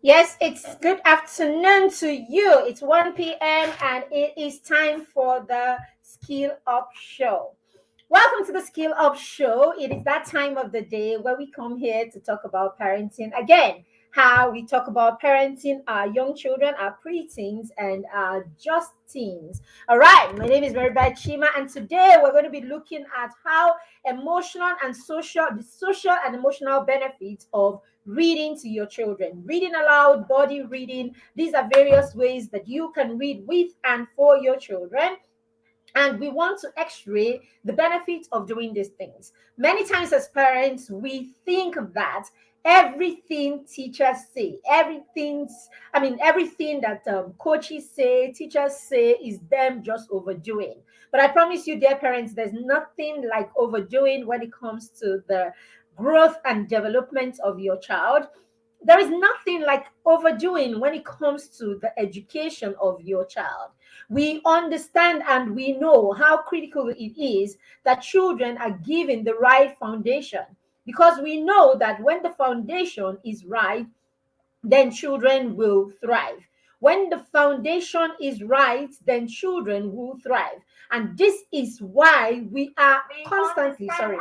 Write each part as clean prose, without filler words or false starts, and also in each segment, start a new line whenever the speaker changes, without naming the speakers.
Yes, it's good afternoon to you. It's 1 p.m. and it is time for the Skill Up Show. Welcome to the Skill Up Show. It is that time of the day where we come here to talk about parenting again. How we talk about parenting our young children, our preteens, and our just teens. All right, my name is Maribel Chima, and today we're going to be looking at how the social and emotional benefits of reading to your children. Reading aloud, body reading. These are various ways that you can read with and for your children, and we want to x-ray the benefits of doing these things. Many times as parents we think that everything teachers say, everything that coaches say, teachers say, is them just overdoing. But I promise you, dear parents, there's nothing like overdoing when it comes to the growth and development of your child. There is nothing like overdoing when it comes to the education of your child. We understand and we know how critical it is that children are given the right foundation, because we know that when the foundation is right, then children will thrive. When the foundation is right, then children will thrive. And this is why we are constantly, sorry.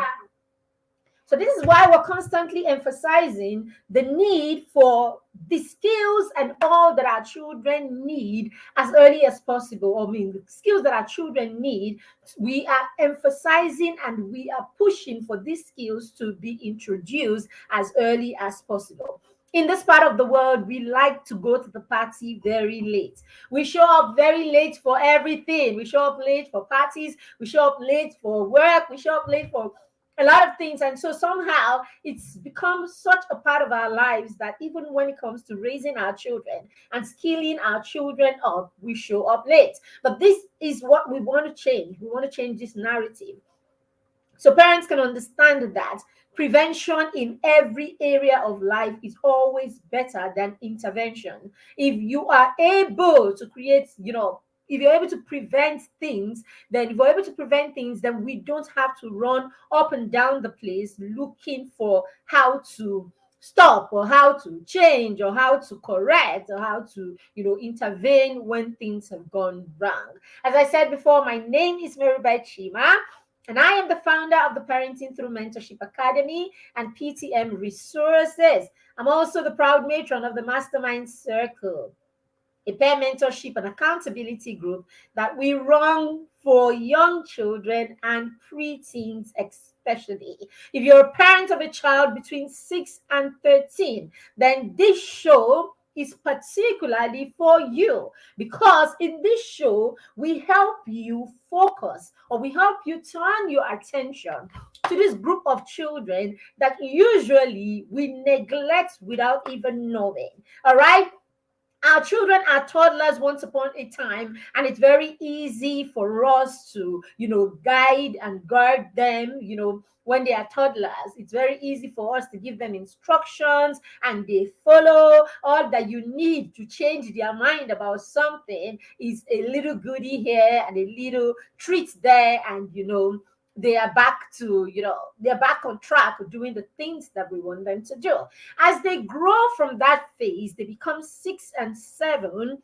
So this is why we're constantly emphasizing the need for the skills and all that our children need as early as possible. The skills that our children need, we are emphasizing and we are pushing for these skills to be introduced as early as possible. In this part of the world, we like to go to the party very late. We show up very late for everything. We show up late for parties. We show up late for work. We show up late for a lot of things. And so somehow it's become such a part of our lives that even when it comes to raising our children and skilling our children up, we show up late. But this is what we want to change. We want to change this narrative so parents can understand that prevention in every area of life is always better than intervention. If you are able to create, if you're able to prevent things, then if we're able to prevent things, then we don't have to run up and down the place looking for how to stop or how to change or how to correct or how to intervene when things have gone wrong. As I said before, my name is Maribel Chima, and I am the founder of the Parenting Through Mentorship Academy and PTM Resources. I'm also the proud matron of the Mastermind Circle, a peer mentorship and accountability group that we run for young children and preteens especially. If you're a parent of a child between 6 and 13, then this show is particularly for you, because in this show we help you focus, or we help you turn your attention to this group of children that usually we neglect without even knowing. All right, our children are toddlers once upon a time, and it's very easy for us to guide and guard them. When they are toddlers, it's very easy for us to give them instructions and they follow. All that you need to change their mind about something is a little goodie here and a little treat there, and they are back to they're back on track of doing the things that we want them to do. As they grow from that phase, they become 6 and 7.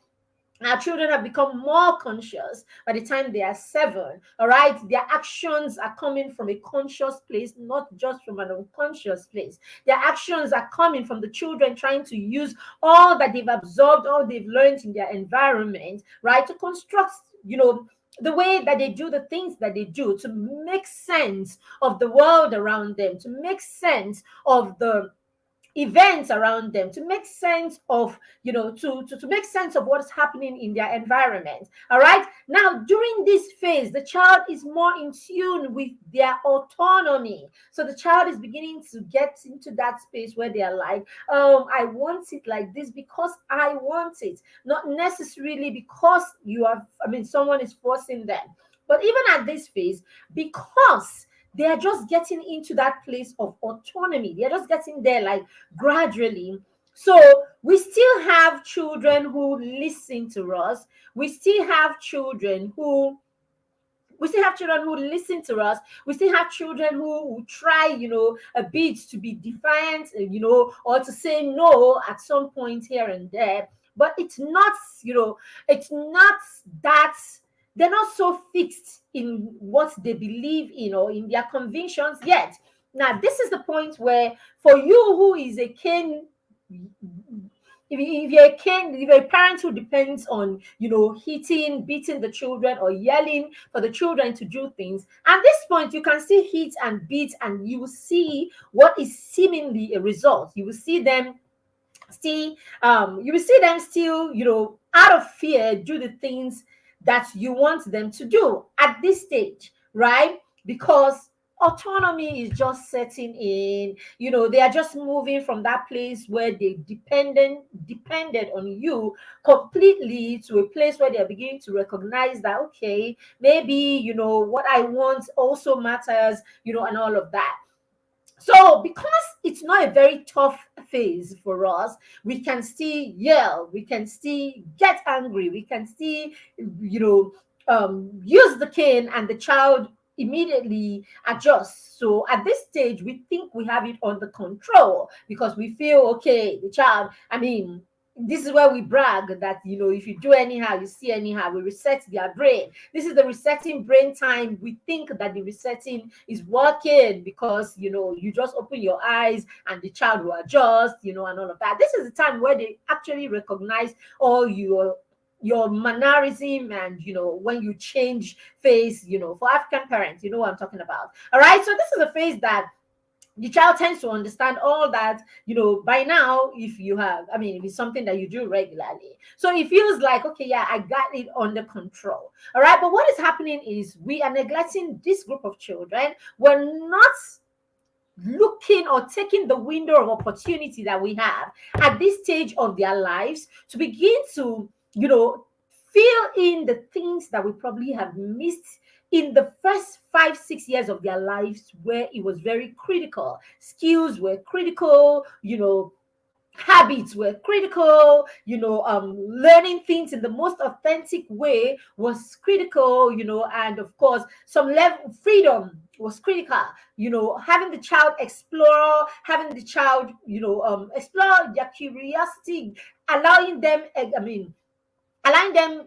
Our children have become more conscious by the time they are 7. All right, their actions are coming from a conscious place, not just from an unconscious place. Their actions are coming from the children trying to use all that they've absorbed, all they've learned in their environment, right, to construct the way that they do the things that they do, to make sense of the world around them, to make sense of the events around them, to make sense of to make sense of what's happening in their environment. All right, now during this phase the child is more in tune with their autonomy, so the child is beginning to get into that space where they are like, I want it like this because I want it, not necessarily because someone is forcing them. But even at this phase, because they are just getting into that place of autonomy, they're just getting there like gradually. So we still have children who listen to us. We still have children who We still have children who listen to us. We still have children who try, a bit to be defiant, or to say no at some point here and there. But it's not that they're not so fixed in what they believe in or in their convictions yet. Now, this is the point where, for you who is a cane, if you're a parent who depends on, hitting, beating the children, or yelling for the children to do things, at this point you can still hit and beat, and you will see what is seemingly a result. You will see them still, out of fear, do the things that you want them to do at this stage, right? Because autonomy is just setting in. They are just moving from that place where they depended on you completely, to a place where they are beginning to recognize that, okay, maybe, what I want also matters, and all of that. So, because it's not a very tough phase for us, we can still yell, we can still get angry, we can still, use the cane, and the child immediately adjusts. So, at this stage, we think we have it under control, because we feel, okay, the child, this is where we brag that, if you do anyhow, you see anyhow, we reset their brain. This is the resetting brain time. We think that the resetting is working, because, you just open your eyes and the child will adjust, and all of that. This is the time where they actually recognize all your mannerism, and, when you change face, for African parents, you know what I'm talking about. All right. So this is a phase that the child tends to understand all that, by now, if if it's something that you do regularly. So it feels like, okay, yeah, I got it under control. All right. But what is happening is, we are neglecting this group of children. We're not looking or taking the window of opportunity that we have at this stage of their lives, to begin to, fill in the things that we probably have missed in the first 5-6 years of their lives, where it was very critical. Skills were critical, habits were critical, learning things in the most authentic way was critical, and of course, some level of freedom was critical, having the child explore, having the child, explore their curiosity, allowing them, allowing them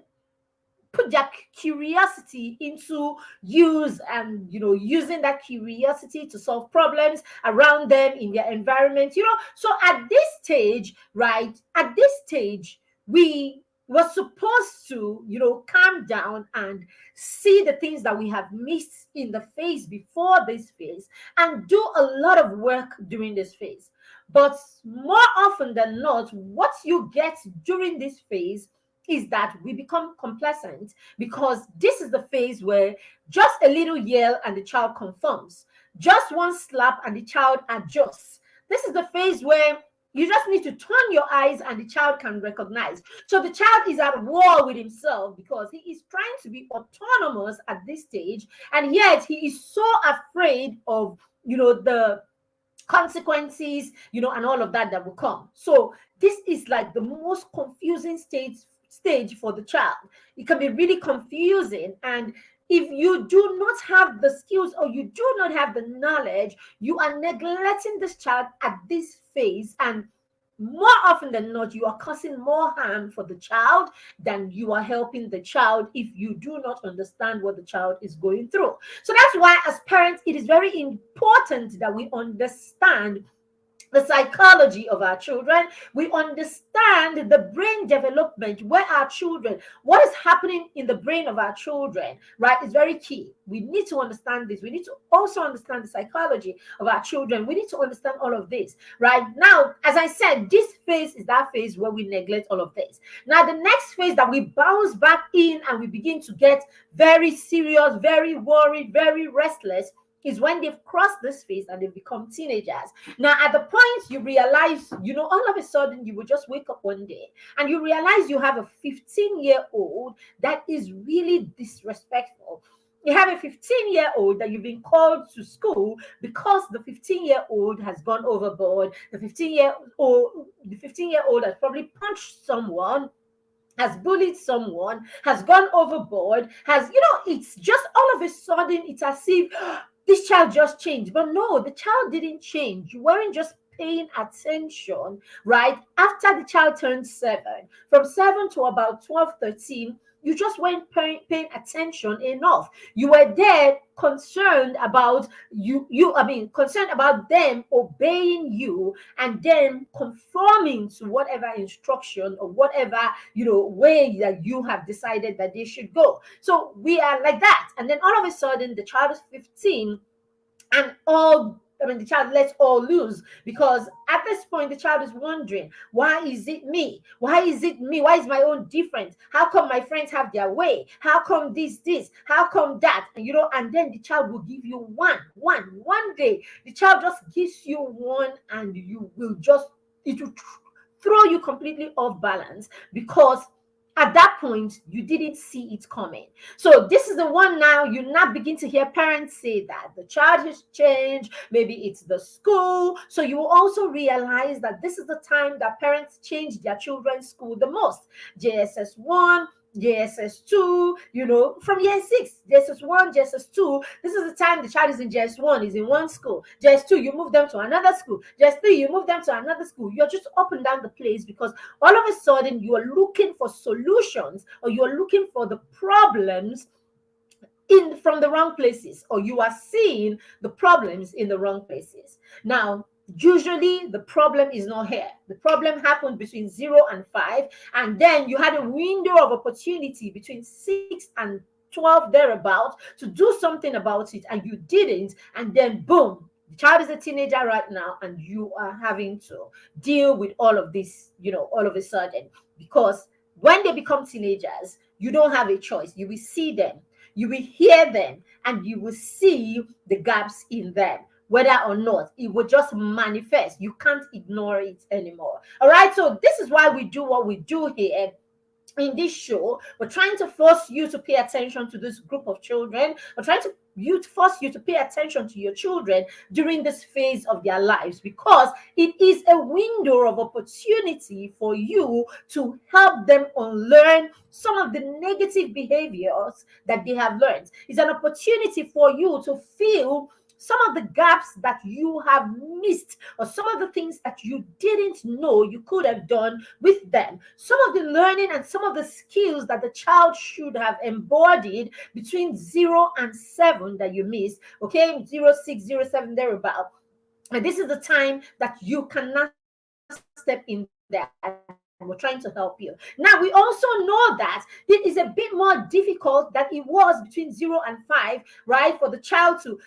put their curiosity into use, and using that curiosity to solve problems around them in their environment. So at this stage, right, at this stage, we were supposed to, calm down and see the things that we have missed in the phase before this phase, and do a lot of work during this phase. But more often than not, what you get during this phase is that we become complacent, because this is the phase where just a little yell and the child conforms, just one slap and the child adjusts. This is the phase where you just need to turn your eyes and the child can recognize. So the child is at war with himself, because he is trying to be autonomous at this stage, and yet he is so afraid of, the consequences, and all of that will come. So this is like the most confusing stage for the child. It can be really confusing, and if you do not have the skills, or you do not have the knowledge, you are neglecting this child at this phase, and more often than not, you are causing more harm for the child than you are helping the child, if you do not understand what the child is going through. So that's why, as parents, it is very important that we understand the psychology of our children. We understand the brain development, where our children, what is happening in the brain of our children, right, is very key. We need to understand this. We need to also understand the psychology of our children. We need to understand all of this, right? Now, as I said, this phase is that phase where we neglect all of this. Now, the next phase that we bounce back in, and we begin to get very serious, very worried, very restless, is when they've crossed this phase and they've become teenagers. Now, at the point you realize, all of a sudden, you will just wake up one day and you realize you have a 15-year-old that is really disrespectful. You have a 15-year-old that you've been called to school because the 15-year-old has gone overboard. The 15-year-old has probably punched someone, has bullied someone, has gone overboard, has, it's just all of a sudden, it's as if this child just changed. But no, the child didn't change. You weren't just paying attention, right? After the child turned 7, from 7 to about 12, 13, you just weren't paying attention enough. You were there concerned about concerned about them obeying you and then conforming to whatever instruction or whatever way that you have decided that they should go. So we are like that, and then all of a sudden the child is 15, and the child lets all loose, because at this point the child is wondering, why is it me? Why is it me? Why is my own different? How come my friends have their way? How come this? How come that? And then the child will give you one day. The child just gives you one, and it will throw you completely off balance, because at that point you didn't see it coming. So this is the one now you now begin to hear parents say that the child has changed, maybe it's the school. So you will also realize that this is the time that parents change their children's school the most. JSS1, JSS2, from year 6, JSS1, JSS2. This is the time the child is in JS1, is in one school. JS2, you move them to another school. JS3, you move them to another school. You're just up and down the place, because all of a sudden you are looking for solutions, or you are looking for the problems from the wrong places, or you are seeing the problems in the wrong places. Now, usually the problem is not here. The problem happened between 0 and 5, and then you had a window of opportunity between 6 and 12 thereabout to do something about it, and you didn't. And then boom, the child is a teenager right now, and you are having to deal with all of this, all of a sudden, because when they become teenagers, you don't have a choice. You will see them, you will hear them, and you will see the gaps in them. Whether or not it will just manifest, you can't ignore it anymore. All right, so this is why we do what we do here in this show. We're trying to force you to pay attention to this group of children. We're trying to force you to pay attention to your children during this phase of their lives, because it is a window of opportunity for you to help them unlearn some of the negative behaviors that they have learned. It's an opportunity for you to feel some of the gaps that you have missed, or some of the things that you didn't know you could have done with them, some of the learning and some of the skills that the child should have embodied between 0 and 7 that you missed, okay, 0, 6, 0, 7, thereabout. And this is the time that you cannot step in there, and we're trying to help you. Now, we also know that it is a bit more difficult than it was between 0 and 5, right? For the child to,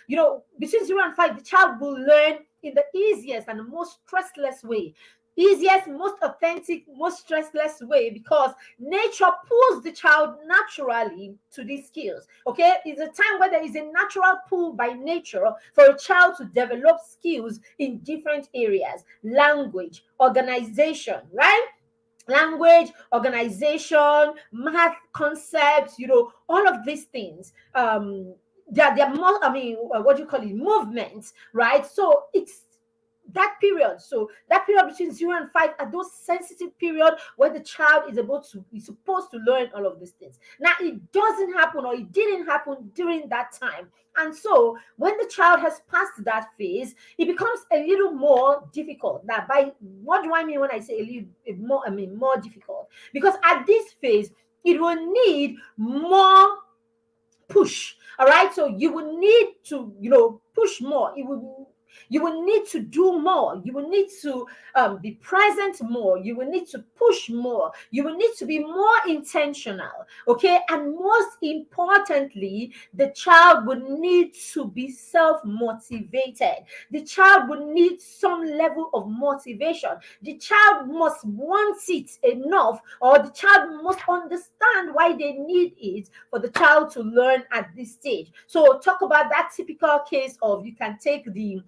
between 0 and 5, the child will learn in the easiest and the most stressless way. Easiest, most authentic, most stressless way, because nature pulls the child naturally to these skills. Okay, it's a time where there is a natural pull by nature for a child to develop skills in different areas: language, organization, right? Language, organization, math concepts, all of these things. They're more, what do you call it? Movements, right? So it's that period. So that period between 0 and 5 are those sensitive period where the child is supposed to learn all of these things. Now, it doesn't happen, or it didn't happen during that time. And so when the child has passed that phase, it becomes a little more difficult. Now, by what do I mean when I say a little more? I mean more difficult, because at this phase, it will need more push. All right, so you will need to push more. You will need to do more. You will need to be present more. You will need to push more. You will need to be more intentional. Okay. And most importantly, the child would need to be self-motivated. The child would need some level of motivation. The child must want it enough, or the child must understand why they need it for the child to learn at this stage. So talk about that typical case of, you can take the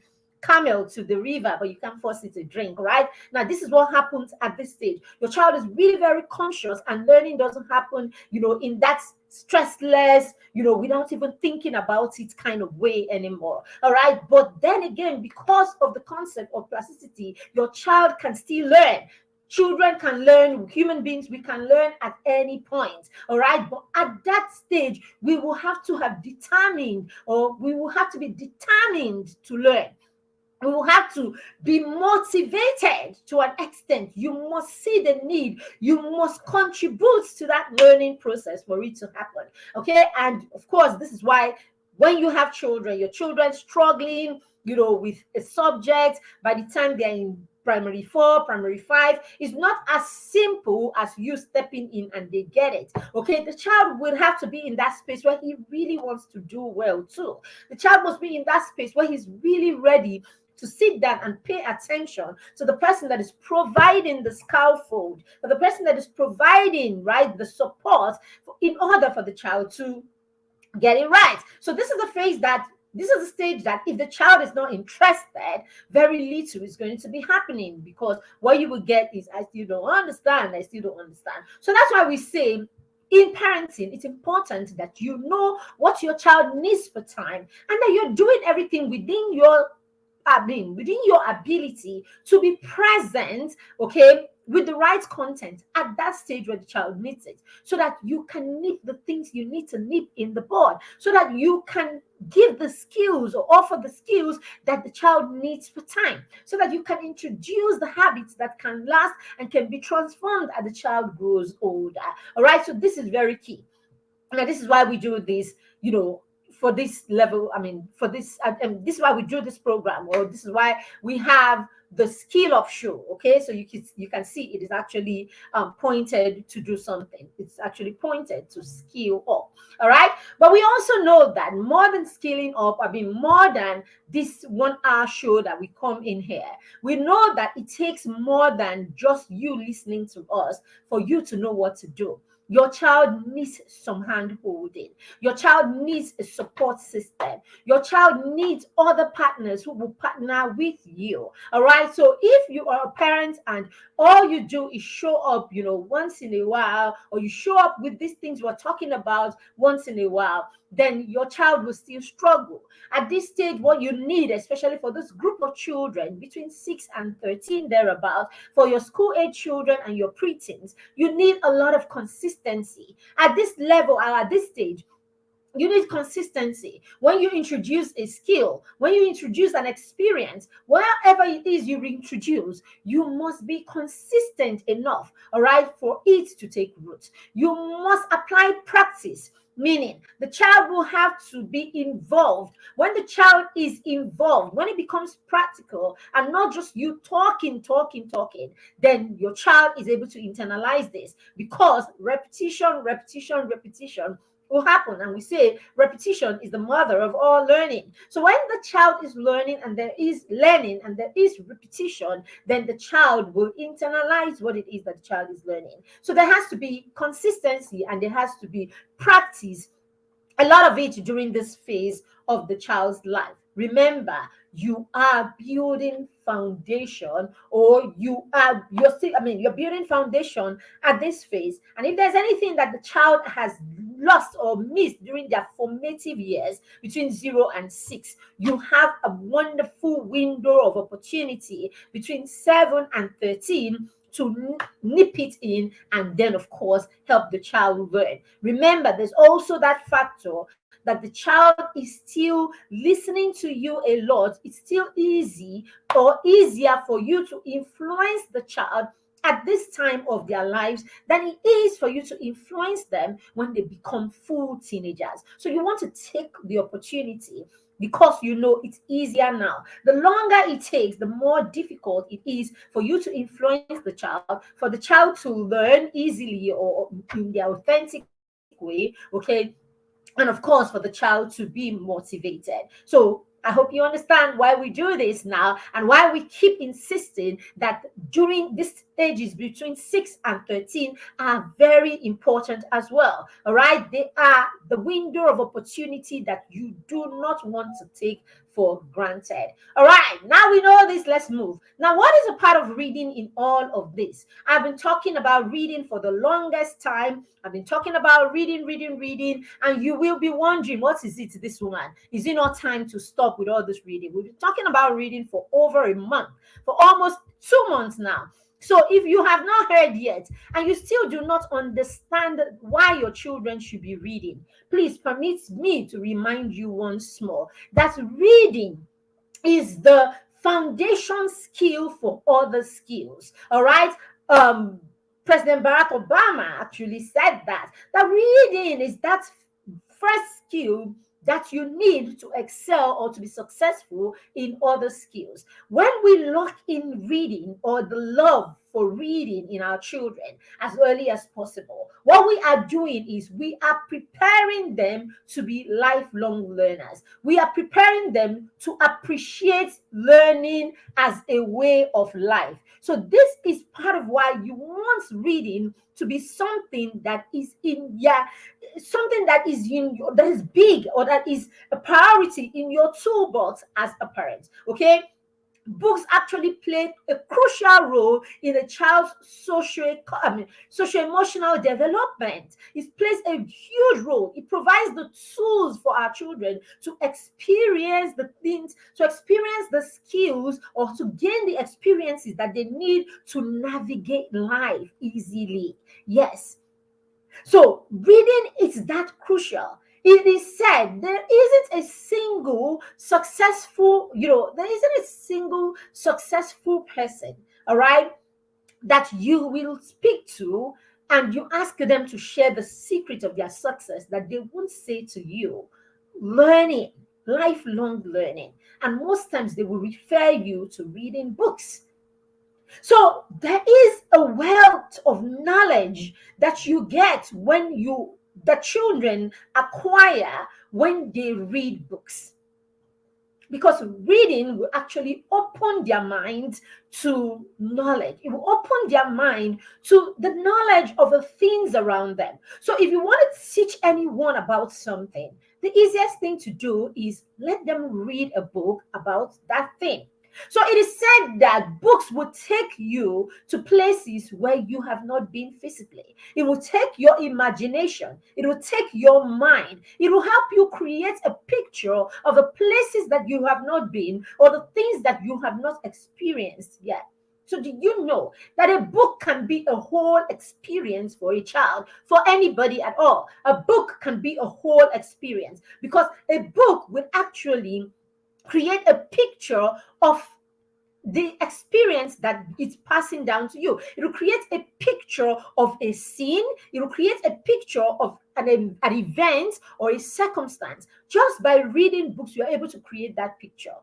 camel to the river, but you can't force it to drink, right? Now, this is what happens at this stage. Your child is really very conscious, and learning doesn't happen, in that stressless, without even thinking about it kind of way anymore. All right. But then again, because of the concept of plasticity, your child can still learn. Children can learn, human beings, we can learn at any point. All right. But at that stage, we will have to have determined, or we will have to be determined to learn. We will have to be motivated to an extent. You must see the need. You must contribute to that learning process for it to happen. Okay. And of course, this is why when you have children, your children struggling, with a subject, by the time they're in primary 4, primary 5, it's not as simple as you stepping in and they get it. Okay. The child will have to be in that space where he really wants to do well too. The child must be in that space where he's really ready to sit down and pay attention to the person that is providing the scaffold, for the person that is providing, right, the support in order for the child to get it right. So this is the stage that if the child is not interested, very little is going to be happening, because what you will get is, I still don't understand. So that's why we say, in parenting, it's important that you know what your child needs for time, and that you're doing everything within your ability to be present, okay, with the right content at that stage where the child needs it, so that you can nip the things you need to nip in the bud, so that you can give the skills or offer the skills that the child needs for time, so that you can introduce the habits that can last and can be transformed as the child grows older. All right. So this is very key. Now, this is why we do this, for this level. This is why we do this program, or this is why we have the skill of show. Okay, so you can see it is actually pointed to do something. It's actually pointed to skill up. All right, but we also know that more than skilling up, more than this 1 hour show that we come in here, we know that it takes more than just you listening to us for you to know what to do. Your child needs some hand holding. Your child needs a support system. Your child needs other partners who will partner with you. All right. So if you are a parent and all you do is show up, once in a while, or you show up with these things we're talking about once in a while, then your child will still struggle. At this stage, what you need, especially for this group of children between 6 and 13, thereabout, for your school age children and your preteens, you need a lot of consistency. At this level, or at this stage, you need consistency. When you introduce a skill, when you introduce an experience, whatever it is you introduce, you must be consistent enough, all right, for it to take root. You must apply practice, meaning the child will have to be involved. When the child is involved, when it becomes practical and not just you talking, then your child is able to internalize this, because repetition will happen. And we say repetition is the mother of all learning. So when the child is learning and there is learning and there is repetition, then the child will internalize what it is that the child is learning. So there has to be consistency and there has to be practice, a lot of it during this phase of the child's life. Remember, you are building foundation, or you're building foundation at this phase. And if there's anything that the child has lost or missed during their formative years between 0 and 6, you have a wonderful window of opportunity between 7 and 13 to nip it in, and then of course help the child learn. Remember, there's also that factor that the child is still listening to you a lot. It's still easier for you to influence the child at this time of their lives than it is for you to influence them when they become full teenagers. So you want to take the opportunity, because it's easier now. The longer it takes, the more difficult it is for you to influence the child, for the child to learn easily or in their authentic way, okay? And of course, for the child to be motivated. So I hope you understand why we do this now, and why we keep insisting that during these ages between 6 and 13 are very important as well. All right. They are the window of opportunity that you do not want to take for granted. All right. Now we know this. Let's move. Now, what is a part of reading in all of this? I've been talking about reading for the longest time. I've been talking about reading, and you will be wondering, what is it, this woman? Is it not time to stop with all this reading? We've been talking about reading for over a month, for almost 2 months now. So if you have not heard yet and you still do not understand why your children should be reading, please permit me to remind you once more that reading is the foundation skill for other skills. All right. Um, President Barack Obama actually said that reading is that first skill that you need to excel or to be successful in other skills. When we lock in reading or the love for reading in our children as early as possible, what we are doing is we are preparing them to be lifelong learners. We are preparing them to appreciate learning as a way of life. So this is part of why you want reading to be something that is in your something that is in your, that is big, or that is a priority in your toolbox as a parent. Okay, books actually play a crucial role in a child's social emotional development. It plays a huge role. It provides the tools for our children to experience the things, to experience the skills, or to gain the experiences that they need to navigate life easily. Yes, so reading is that crucial. It is said there isn't a single successful, there isn't a single successful person, all right, that you will speak to and you ask them to share the secret of their success that they won't say to you. Learning, lifelong learning. And most times they will refer you to reading books. So there is a wealth of knowledge that you get when the children acquire when they read books. Because reading will actually open their mind to knowledge. It will open their mind to the knowledge of the things around them. So if you want to teach anyone about something, the easiest thing to do is let them read a book about that thing. So it is said that books will take you to places where you have not been physically. It will take your imagination. It will take your mind. It will help you create a picture of the places that you have not been or the things that you have not experienced yet. So do you know that a book can be a whole experience for a child, for anybody at all? A book can be a whole experience because a book will actually create a picture of the experience that it's passing down to you. It will create a picture of a scene. It will create a picture of an event or a circumstance. Just by reading books, you are able to create that picture.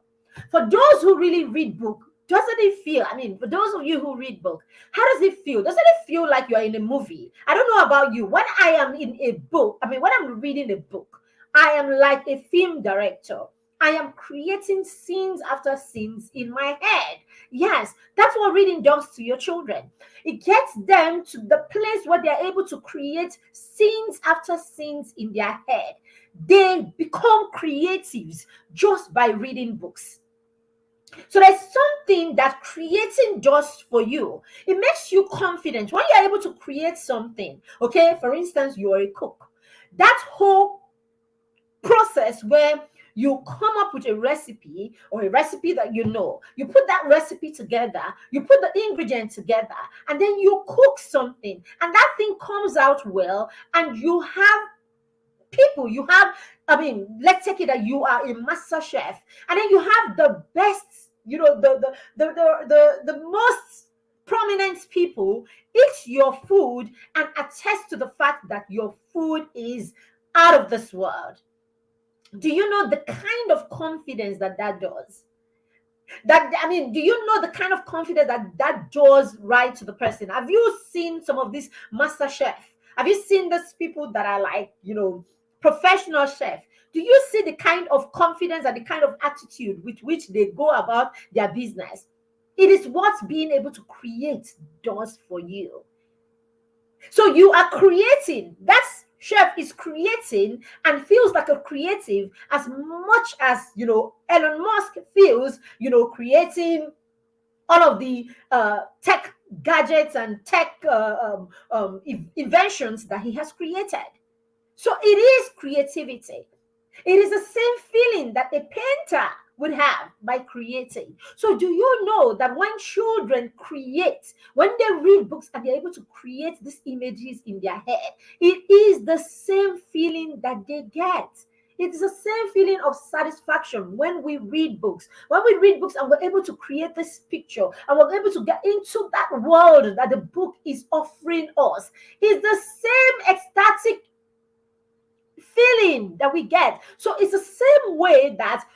For those who really read book, doesn't it feel, for those of you who read book, how does it feel? Doesn't it feel like you're in a movie? I don't know about you. When I am in a book, when I'm reading a book, I am like a film director. I am creating scenes after scenes in my head. Yes, that's what reading does to your children. It gets them to the place where they're able to create scenes after scenes in their head. They become creatives just by reading books. So there's something that creating does for you. It makes you confident when you're able to create something. Okay, for instance, you're a cook. That whole process where you come up with a recipe or a recipe that you put that recipe together, you put the ingredients together, and then you cook something, and that thing comes out well, and you have people, let's take it that you are a master chef, and then you have the best, the most prominent people eat your food and attest to the fact that your food is out of this world. Do you know the kind of confidence that does? Do you know the kind of confidence that does right to the person? Have you seen some of these master chefs? Have you seen these people that are like, professional chef? Do you see the kind of confidence and the kind of attitude with which they go about their business? It is what being able to create does for you. So you are creating. That's chef is creating and feels like a creative as much as Elon Musk feels creating all of the tech gadgets and tech inventions that he has created. So it is creativity. It is the same feeling that a painter would have by creating. So do you know that when children create, when they read books and they're able to create these images in their head, it is the same feeling that they get. It is the same feeling of satisfaction when we read books. When we read books and we're able to create this picture and we're able to get into that world that the book is offering us, it's the same ecstatic feeling that we get. So it's the same way that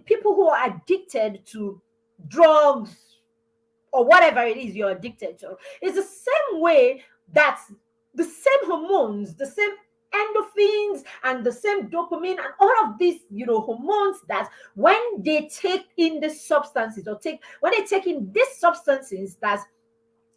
people who are addicted to drugs or whatever it is you're addicted to, it's the same way that the same hormones, the same endorphins and the same dopamine and all of these hormones, that when they take in these substances or when they take in these substances that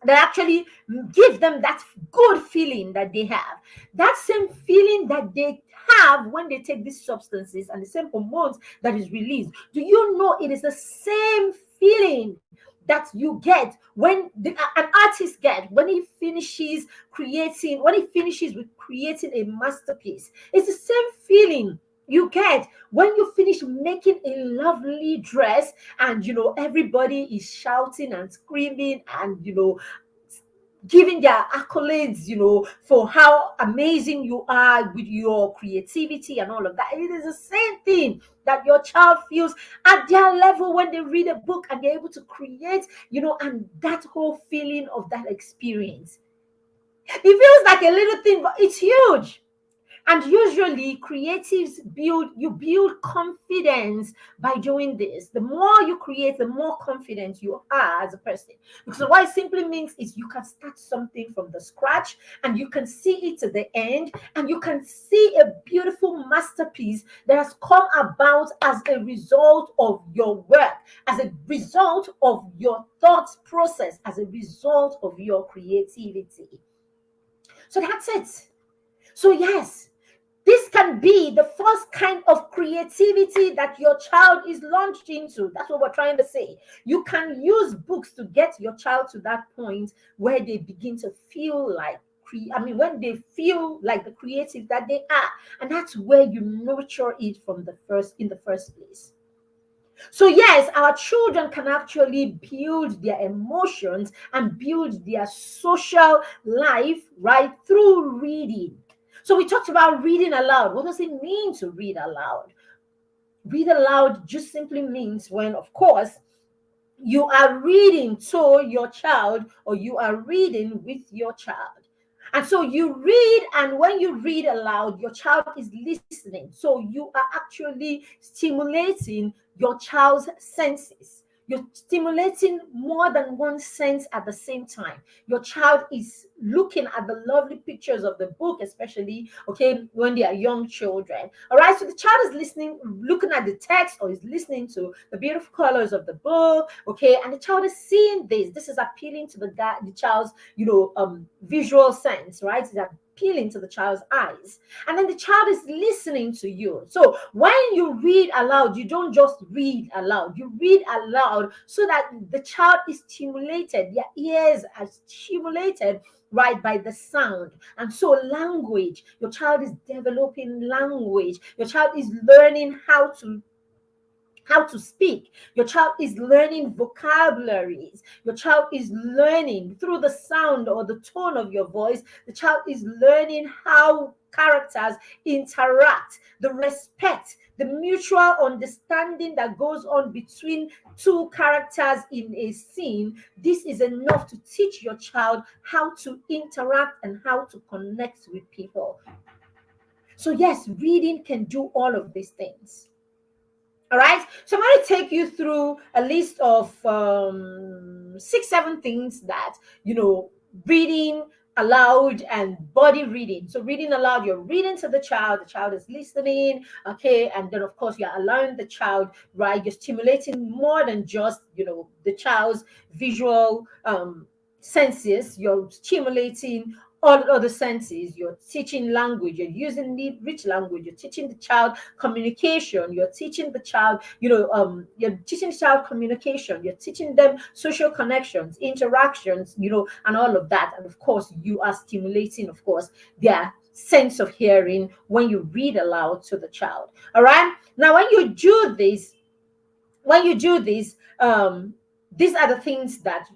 actually give them that good feeling that they have, that same feeling that they have when they take these substances and the same hormones that is released. Do you know it is the same feeling that you get when an artist get when he finishes with creating a masterpiece? It's the same feeling you get when you finish making a lovely dress and everybody is shouting and screaming and giving their accolades for how amazing you are with your creativity and all of that. It is the same thing that your child feels at their level when they read a book and they're able to create and that whole feeling of that experience. It feels like a little thing, but it's huge. And usually creatives build confidence by doing this. The more you create, the more confident you are as a person. Because what it simply means is you can start something from the scratch and you can see it to the end and you can see a beautiful masterpiece that has come about as a result of your work, as a result of your thought process, as a result of your creativity. So that's it. So yes, this can be the first kind of creativity that your child is launched into. That's what we're trying to say. You can use books to get your child to that point where they begin to feel like when they feel like the creative that they are. And that's where you nurture it in the first place. So yes, our children can actually build their emotions and build their social life right through reading. So we talked about reading aloud. What does it mean to read aloud? Read aloud just simply means when, of course, you are reading to your child or you are reading with your child. And so you read, and when you read aloud, your child is listening. So you are actually stimulating your child's senses. You're stimulating more than one sense at the same time. Your child is looking at the lovely pictures of the book, especially, okay, when they are young children. All right, so the child is listening, looking at the text, or is listening to the beautiful colors of the book, okay, and the child is seeing this. This is appealing to the child's, visual sense, right? It's appealing to the child's eyes. And then the child is listening to you. So when you read aloud, you don't just read aloud. You read aloud so that the child is stimulated. Their ears are stimulated right by the sound. And so language, your child is developing language. Your child is learning how to speak. Your child is learning vocabularies. Your child is learning through the sound or the tone of your voice. The child is learning how characters interact, the respect, the mutual understanding that goes on between two characters in a scene. This is enough to teach your child how to interact and how to connect with people. So yes, reading can do all of these things. All right, so I'm going to take you through a list of 6-7 things that reading aloud and body reading. So reading aloud, you're reading to the child is listening, okay, and then of course you're allowing the child, right, you're stimulating more than just the child's visual senses. You're stimulating all other senses. You're teaching language, you're using rich language, you're teaching the child communication, you're teaching the child communication, you're teaching them social connections, interactions, and all of that. And of course you are stimulating, of course, their sense of hearing when you read aloud to the child. All right, now when you do this, when you do this, these are the things that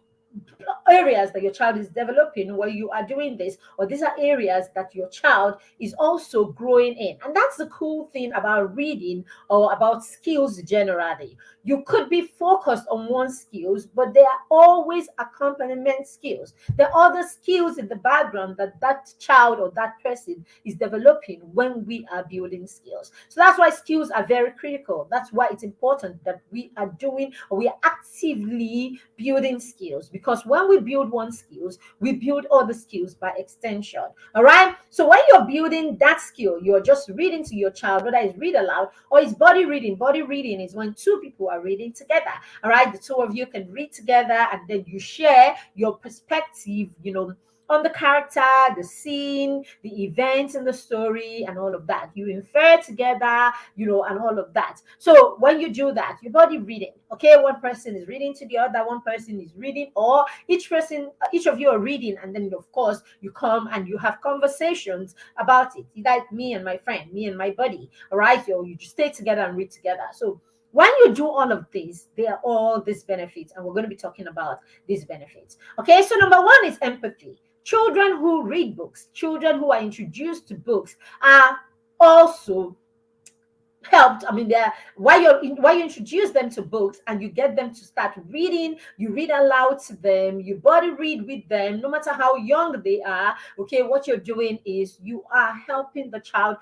areas that your child is developing where you are doing this, or these are areas that your child is also growing in. And that's the cool thing about reading or about skills generally. You could be focused on one skills, but there are always accompaniment skills. There are other skills in the background that that child or that person is developing when we are building skills. So that's why skills are very critical. That's why it's important that we are doing, or we are actively building skills, because when we build one skills, we build other skills by extension. All right. So when you're building that skill, you're just reading to your child, whether it's read aloud or it's body reading. Body reading is when two people are reading together. All right. The two of you can read together, and then you share your perspective, on the character, the scene, the events in the story, and all of that. You infer together, and all of that. So when you do that, your body reading, okay, one person is reading to the other, one person is reading, or each of you are reading, and then of course you come and you have conversations about it. Like me and my friend, me and my buddy, all right? You just stay together and read together. So when you do all of these, there are all these benefits, and we're going to be talking about these benefits. Okay, so number one is empathy. Children who read books, children who are introduced to books, are also helped. I mean, they're while you introduce them to books and you get them to start reading, you read aloud to them, you body read with them, no matter how young they are. Okay, what you're doing is you are helping the child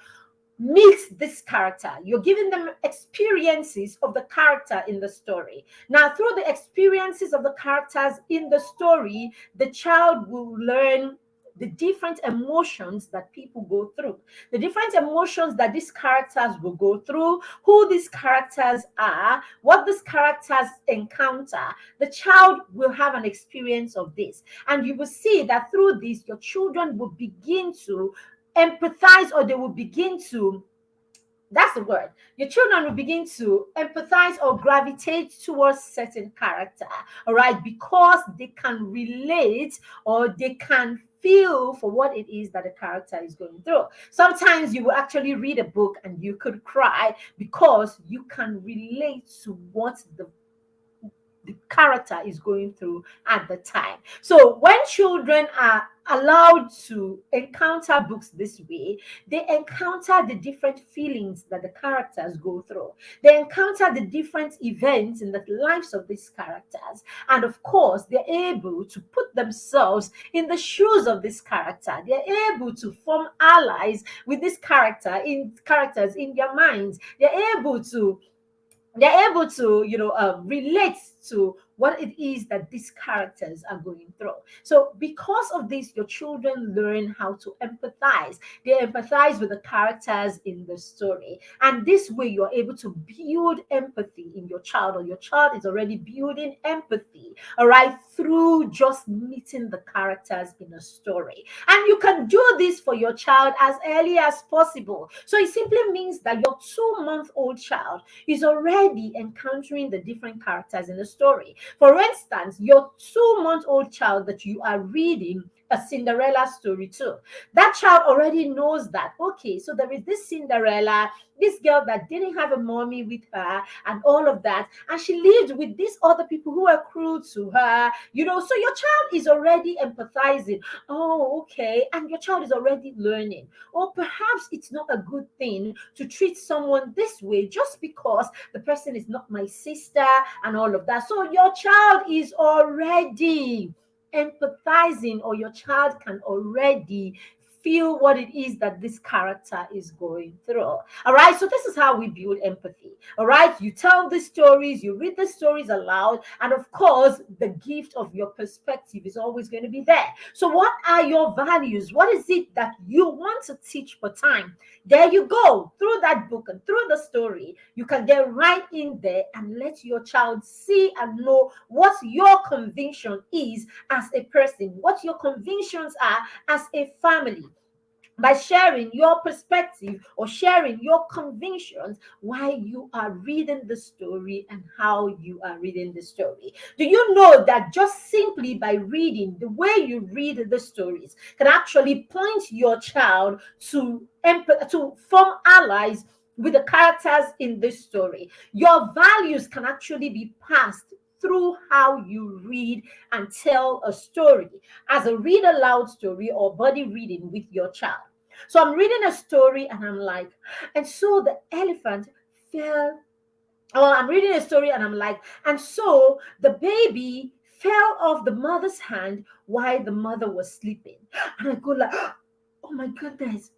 meet this character. You're giving them experiences of the character in the story. Now, through the experiences of the characters in the story, the child will learn the different emotions that people go through, the different emotions that these characters will go through, who these characters are, what these characters encounter. The child will have an experience of this, and you will see that through this, your children will begin to empathize, or they will begin to, that's the word, your children will begin to empathize or gravitate towards certain character, all right, because they can relate, or they can feel for what it is that the character is going through. Sometimes you will actually read a book and you could cry because you can relate to what the character is going through at the time. So when children are allowed to encounter books this way, they encounter the different feelings that the characters go through. They encounter the different events in the lives of these characters. And of course, they're able to put themselves in the shoes of this character. They're able to form allies with this characters in their minds. They're able to relate to what it is that these characters are going through. So because of this, your children learn how to empathize. They empathize with the characters in the story, and this way you're able to build empathy in your child, or your child is already building empathy, all right, through just meeting the characters in a story. And you can do this for your child as early as possible. So it simply means that your 2-month-old child is already encountering the different characters in the story. For instance, your 2-month-old child that you are reading a Cinderella story to, that child already knows that, okay, so there is this Cinderella, this girl that didn't have a mommy with her, and all of that, and she lived with these other people who were cruel to her, so your child is already empathizing. Oh, okay. And your child is already learning. Or perhaps it's not a good thing to treat someone this way just because the person is not my sister, and all of that. So your child is already empathizing, or your child can already feel what it is that this character is going through. All right, so this is how we build empathy. All right, you tell the stories, you read the stories aloud, and of course the gift of your perspective is always going to be there. So what are your values? What is it that you want to teach for time? There you go. Through that book and through the story, you can get right in there and let your child see and know what your conviction is as a person, what your convictions are as a family, by sharing your perspective or sharing your convictions while you are reading the story and how you are reading the story. Do you know that just simply by reading, the way you read the stories can actually point your child to form allies with the characters in this story. Your values can actually be passed through how you read and tell a story, as a read aloud story or body reading with your child. So I'm reading a story and I'm like, and so the elephant fell. Well, I'm reading a story and I'm like, and so the baby fell off the mother's hand while the mother was sleeping. And I go like, oh my goodness.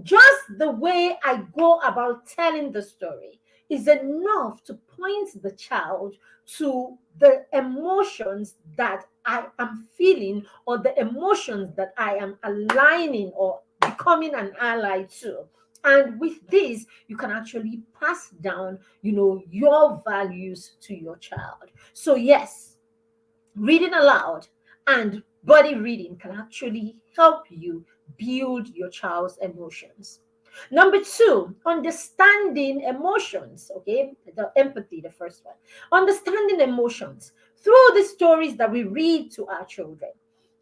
Just the way I go about telling the story is enough to point the child to the emotions that I am feeling, or the emotions that I am aligning or becoming an ally to. And with this, you can actually pass down, your values to your child. So, yes, reading aloud and body reading can actually help you build your child's emotions. Number two, understanding emotions. Okay, the empathy, the first one. Understanding emotions through the stories that we read to our children.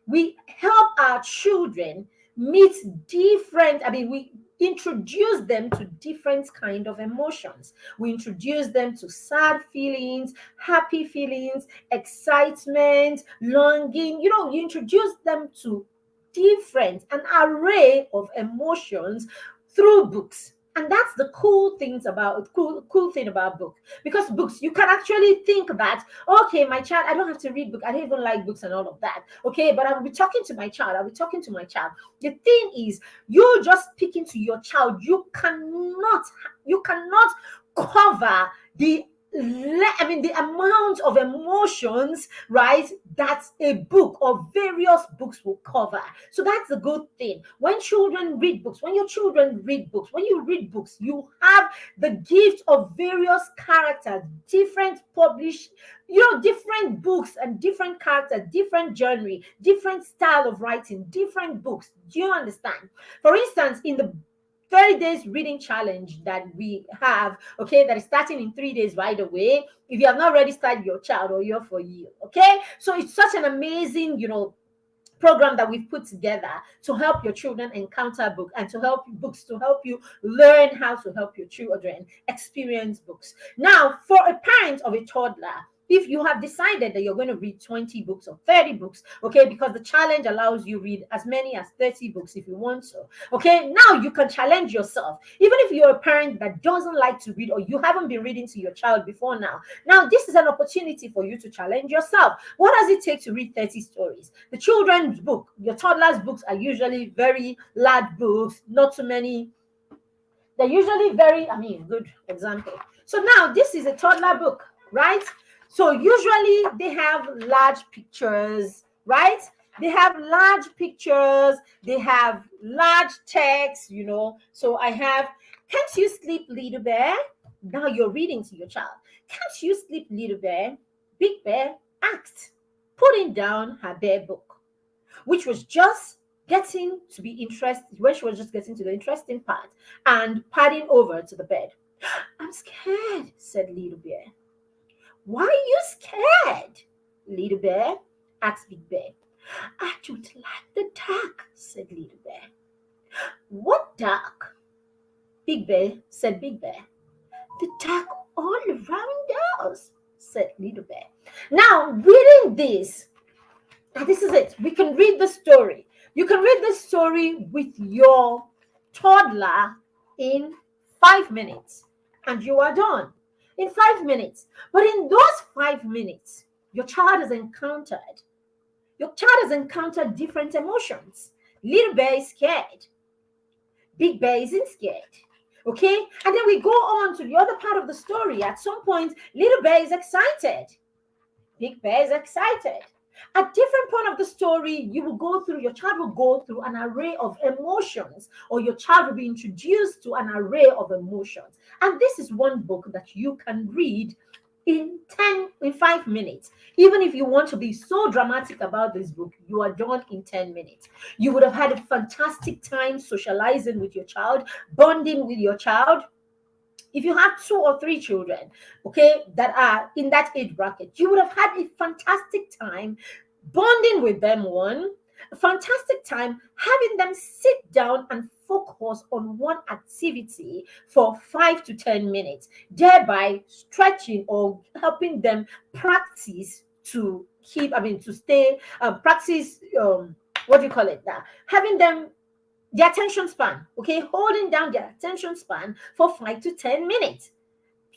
We help our children meet different, we introduce them to different kind of emotions. We introduce them to sad feelings, happy feelings, excitement, longing. You introduce them to different, an array of emotions through books. And that's the cool thing about book. Because books, you can actually think that, okay, my child, I don't have to read book, I don't even like books and all of that. Okay, but I'll be talking to my child. The thing is, you just speaking to your child, you cannot cover the amount of emotions, right, that a book or various books will cover. So that's a good thing. When children read books, when your children read books, when you read books, you have the gift of various characters, different published, different books and different characters, different genre, different style of writing, different books. Do you understand? For instance, in the 30 days reading challenge that we have, okay, that is starting in 3 days right away. If you have not already started your child, or you're for you, okay? So it's such an amazing, program that we've put together to help your children encounter books, and to help you learn how to help your children experience books. Now, for a parent of a toddler, if you have decided that you're going to read 20 books or 30 books, okay, because the challenge allows you read as many as 30 books if you want to, okay, now you can challenge yourself. Even if you're a parent that doesn't like to read, or you haven't been reading to your child before, now this is an opportunity for you to challenge yourself. What does it take to read 30 stories? The children's book, your toddler's books, are usually very large books, not too many. They're usually very, good example. So now this is a toddler book, right? So usually they have large pictures, right? They have large pictures, they have large text, So I have, can't you sleep, little bear? Now you're reading to your child. Can't you sleep, little bear? Big Bear asked, putting down her bear book, which was just getting to be interested, when she was just getting to the interesting part, and padding over to the bed. I'm scared, said Little Bear. Why are you scared, Little Bear? Asked Big Bear. I don't like the dark, said Little Bear. What dark? Big Bear, said Big Bear. The dark all around us, said Little Bear. Now, reading this, and this is it. We can read the story. You can read the story with your toddler in 5 minutes, and you are done in 5 minutes. But in those 5 minutes, your child has encountered different emotions. Little Bear is scared. Big Bear isn't scared. Okay? And then we go on to the other part of the story. At some point, Little Bear is excited. Big Bear is excited. At different point of the story, your child will go through an array of emotions, or your child will be introduced to an array of emotions. And this is one book that you can read in 5 minutes. Even if you want to be so dramatic about this book, you are done in 10 minutes. You would have had a fantastic time socializing with your child, bonding with your child. If you have 2 or 3 children, okay, that are in that age bracket, you would have had a fantastic time bonding with them, one, fantastic time having them sit down and focus on one activity for 5 to 10 minutes, thereby stretching or helping them practice to keep, to stay, practice, what do you call it now? Having them the attention span, okay, holding down their attention span for 5 to 10 minutes,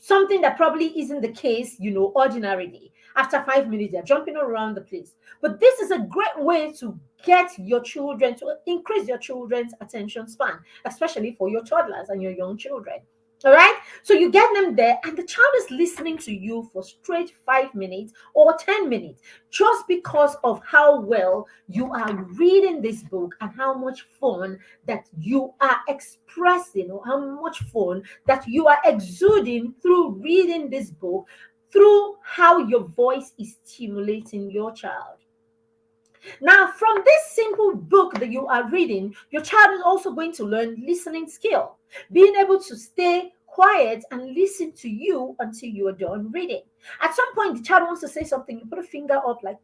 something that probably isn't the case, ordinarily. After 5 minutes, they're jumping around the place. But this is a great way to get your children to increase your children's attention span, especially for your toddlers and your young children. All right. So you get them there, and the child is listening to you for straight 5 minutes or 10 minutes, just because of how well you are reading this book and how much fun that you are expressing, or how much fun that you are exuding through reading this book, through how your voice is stimulating your child. Now, from this simple book that you are reading, your child is also going to learn listening skill, being able to stay quiet and listen to you until you are done reading. At some point, the child wants to say something, you put a finger up like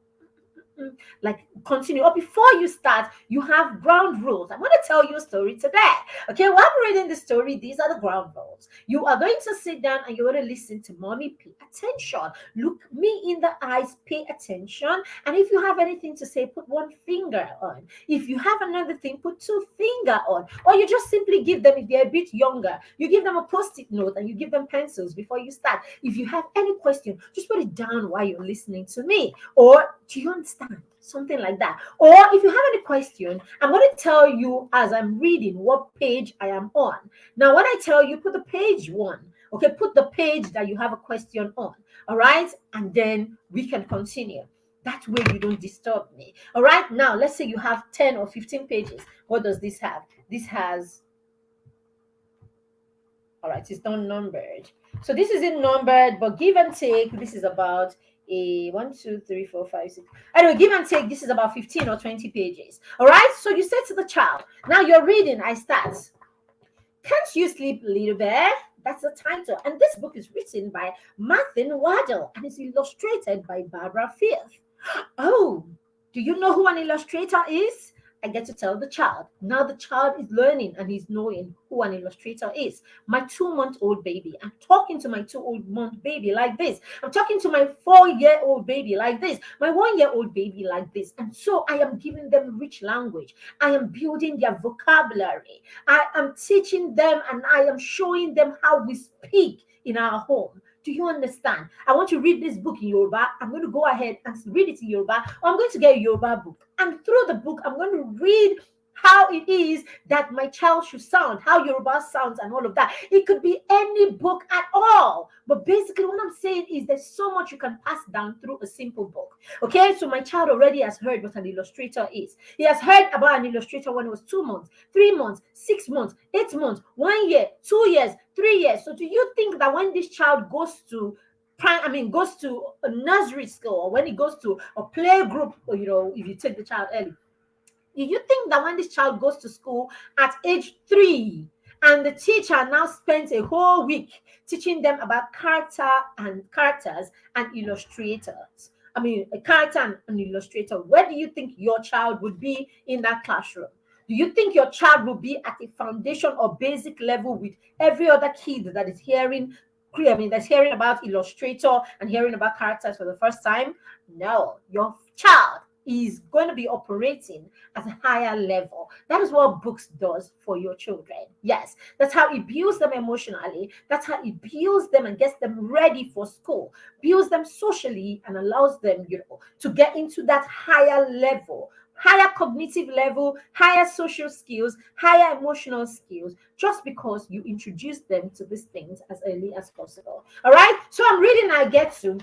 continue. Or before you start, you have ground rules. I'm going to tell you a story today. Okay, while I'm reading the story, these are the ground rules. You are going to sit down and you're going to listen to mommy. Pay attention. Look me in the eyes. Pay attention. And if you have anything to say, put one finger on. If you have another thing, put two finger on. Or you just simply give them, if they're a bit younger, you give them a post-it note and you give them pencils before you start. If you have any question, just put it down while you're listening to me. Or do you understand? Something like that. Or if you have any question, I'm going to tell you as I'm reading what page I am on. Now, when I tell you, put the page one. Okay, put the page that you have a question on. All right, and then we can continue. That way you don't disturb me. All right, now let's say you have 10 or 15 pages. What does this have? This has, all right, it's not numbered. So this isn't numbered, but give and take, this is about a 1, 2, 3, 4, 5, 6. Anyway, give and take, this is about 15 or 20 pages. All right, so you say to the child, now you're reading, I start. Can't you sleep, little bear? That's the title. And this book is written by Martin Waddell and is illustrated by Barbara Firth. Oh, do you know who an illustrator is? I get to tell the child. Now the child is learning and he's knowing who an illustrator is. My 2-month-old baby. I'm talking to my 2-month baby like this. I'm talking to my 4-year-old baby like this. My 1-year-old baby like this. And so I am giving them rich language. I am building their vocabulary. I am teaching them and I am showing them how we speak in our home. Do you understand? I want to read this book in Yoruba. I'm going to go ahead and read it in Yoruba. Or I'm going to get a Yoruba book. And through the book, I'm going to read how it is that my child should sound, how Yoruba sounds and all of that. It could be any book at all. But basically what I'm saying is there's so much you can pass down through a simple book. Okay, so my child already has heard what an illustrator is. He has heard about an illustrator when it was 2 months, 3 months, 6 months, 8 months, 1 year, 2 years, 3 years. So do you think that when this child goes to goes to a nursery school, or when he goes to a play group, or, if you take the child early, do you think that when this child goes to school at age 3 and the teacher now spends a whole week teaching them about characters and illustrators? A character and an illustrator. Where do you think your child would be in that classroom? Do you think your child will be at a foundation or basic level with every other kid that is that's hearing about illustrator and hearing about characters for the first time? No, your child is going to be operating at a higher level. That is what books does for your children. Yes, that's how it builds them emotionally. That's how it builds them and gets them ready for school, builds them socially, and allows them, to get into that higher level, higher cognitive level, higher social skills, higher emotional skills, just because you introduce them to these things as early as possible. All right, so I'm reading, I get to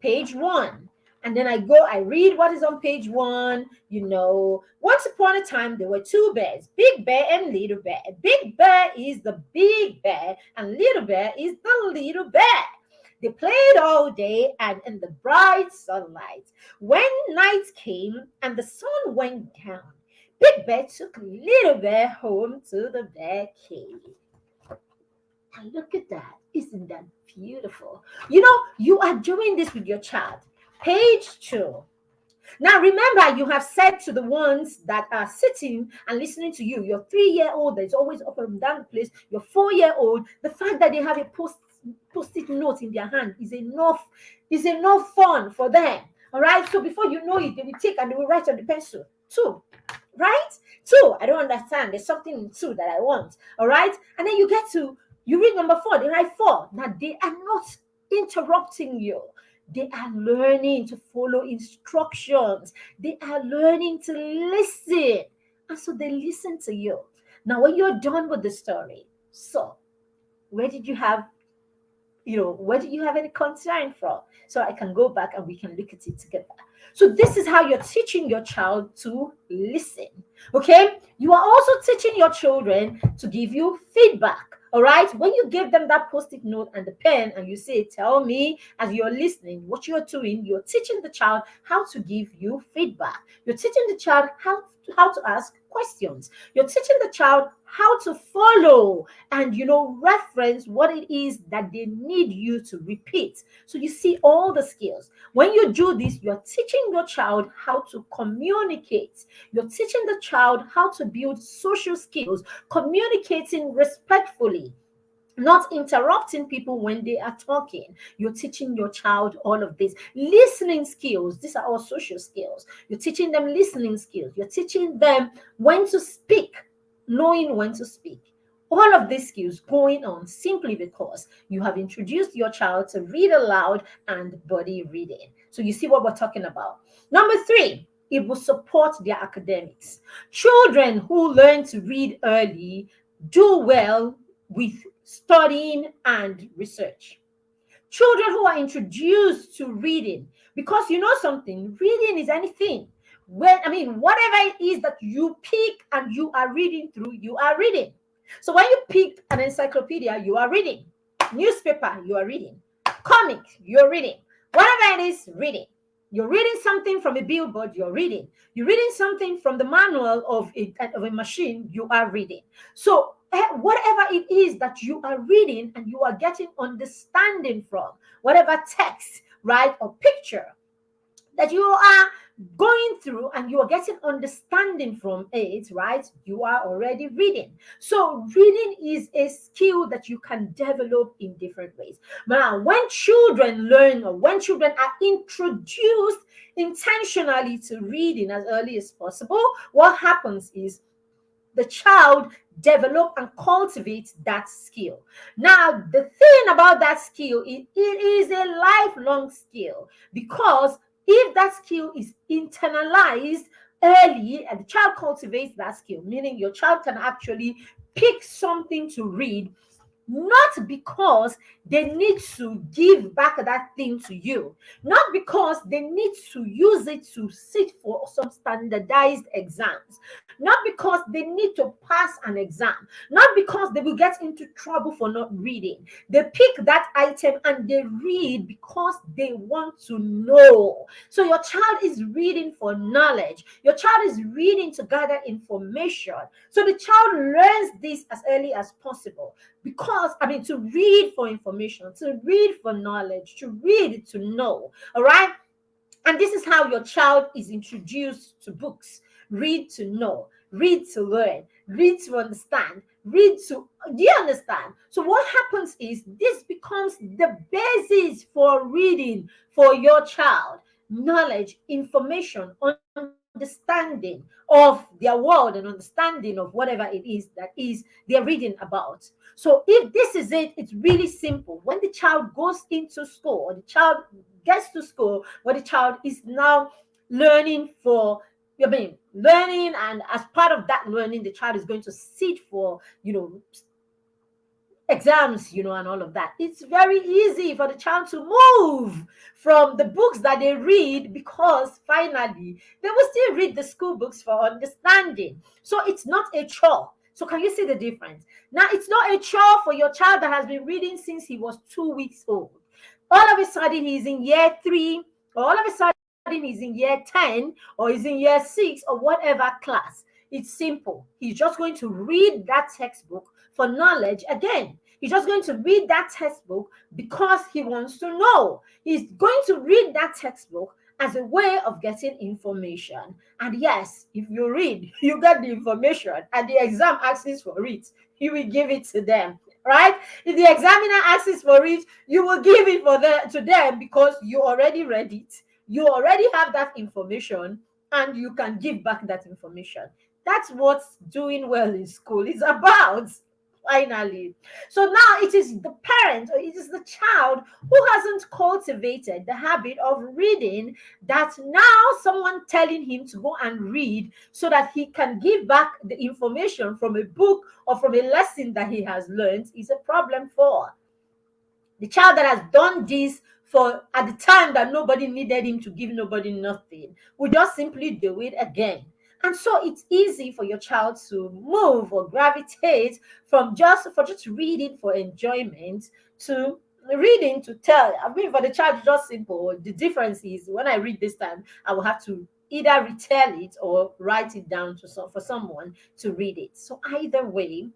page 1. And then I read what is on page 1. Once upon a time, there were 2 bears, Big Bear and Little Bear. Big Bear is the big bear, and Little Bear is the little bear. They played all day and in the bright sunlight. When night came and the sun went down, Big Bear took Little Bear home to the bear cave. And look at that. Isn't that beautiful? You are doing this with your child. Page 2. Now, remember, you have said to the ones that are sitting and listening to you, your 3-year-old that is always up and down the place, your 4-year-old, the fact that they have a post-it note in their hand is enough fun for them. All right. So before you know it, they will take and they will write on the pencil. Two, right? Two, I don't understand. There's something in two that I want. All right. And then you read number four, they write four. Now they are not interrupting you. They are learning to follow instructions. They are learning to listen. And so they listen to you. Now, when you're done with the story, so where did you have where do you have any concern from? So I can go back and we can look at it together. So this is how you're teaching your child to listen. Okay. You are also teaching your children to give you feedback. All right. When you give them that post-it note and the pen and you say, tell me as you're listening what you're doing, you're teaching the child how to give you feedback. You're teaching the child how to ask questions. You're teaching the child how to follow and reference what it is that they need you to repeat. So you see all the skills. When you do this, you're teaching your child how to communicate. You're teaching the child how to build social skills, communicating respectfully, not interrupting people when they are talking. You're teaching your child all of this. Listening skills, these are all social skills. You're teaching them listening skills. You're teaching them when to speak, knowing when to speak. All of these skills going on simply because you have introduced your child to read aloud and body reading. So you see what we're talking about. Number three, it will support their academics. Children who learn to read early do well with studying and research. Children who are introduced to reading, because something, reading is anything. Whatever it is that you pick and you are reading through, you are reading. So when you pick an encyclopedia, you are reading. Newspaper, you are reading. Comic, you're reading. Whatever it is, reading. You're reading something from a billboard, you're reading. You're reading something from the manual of a machine, you are reading. So whatever it is that you are reading and you are getting understanding from, whatever text, right, or picture that you are going through and you are getting understanding from it, right, you are already reading. So reading is a skill that you can develop in different ways. Now, when children learn or when children are introduced intentionally to reading as early as possible, what happens is the child develop and cultivate that skill. Now, the thing about that skill is it is a lifelong skill, because if that skill is internalized early and the child cultivates that skill, meaning your child can actually pick something to read, not because they need to give back that thing to you, not because they need to use it to sit for some standardized exams, not because they need to pass an exam, not because they will get into trouble for not reading. They pick that item and they read because they want to know. So your child is reading for knowledge. Your child is reading to gather information. So the child learns this as early as possible. Because, to read for information, to read for knowledge, to read to know. All right. And this is how your child is introduced to books. Read to know, read to learn, read to understand, read to, do you understand? So what happens is this becomes the basis for reading for your child. Knowledge, information, understanding of their world and understanding of whatever it is that is they're reading about. So if this is it, it's really simple. When the child goes into school or the child gets to school, where the child is now learning learning, and as part of that learning, the child is going to sit for, exams, and all of that. It's very easy for the child to move from the books that they read, because finally they will still read the school books for understanding. So it's not a chore. So can you see the difference? Now, it's not a chore for your child that has been reading since he was 2 weeks old. All of a sudden he's in year 3, or all of a sudden he's in year 10, or he's in year 6, or whatever class. It's simple. He's just going to read that textbook for knowledge again. He's just going to read that textbook because he wants to know. He's going to read that textbook as a way of getting information. And yes, if you read, you get the information, and the exam asks for it, you will give it to them, right? If the examiner asks for it, you will give it to them, because you already read it, you already have that information, and you can give back that information. That's what doing well in school is about. Finally, so now it is the parent, or it is the child, who hasn't cultivated the habit of reading, that now someone telling him to go and read so that he can give back the information from a book or from a lesson that he has learned is a problem for the child that has done this for at the time that nobody needed him to give nobody nothing. We just simply do it again. And so it's easy for your child to move or gravitate from just reading for enjoyment to reading to tell. I mean, for the child, it's just simple. The difference is, when I read this time, I will have to either retell it or write it down for someone to read it. So either way,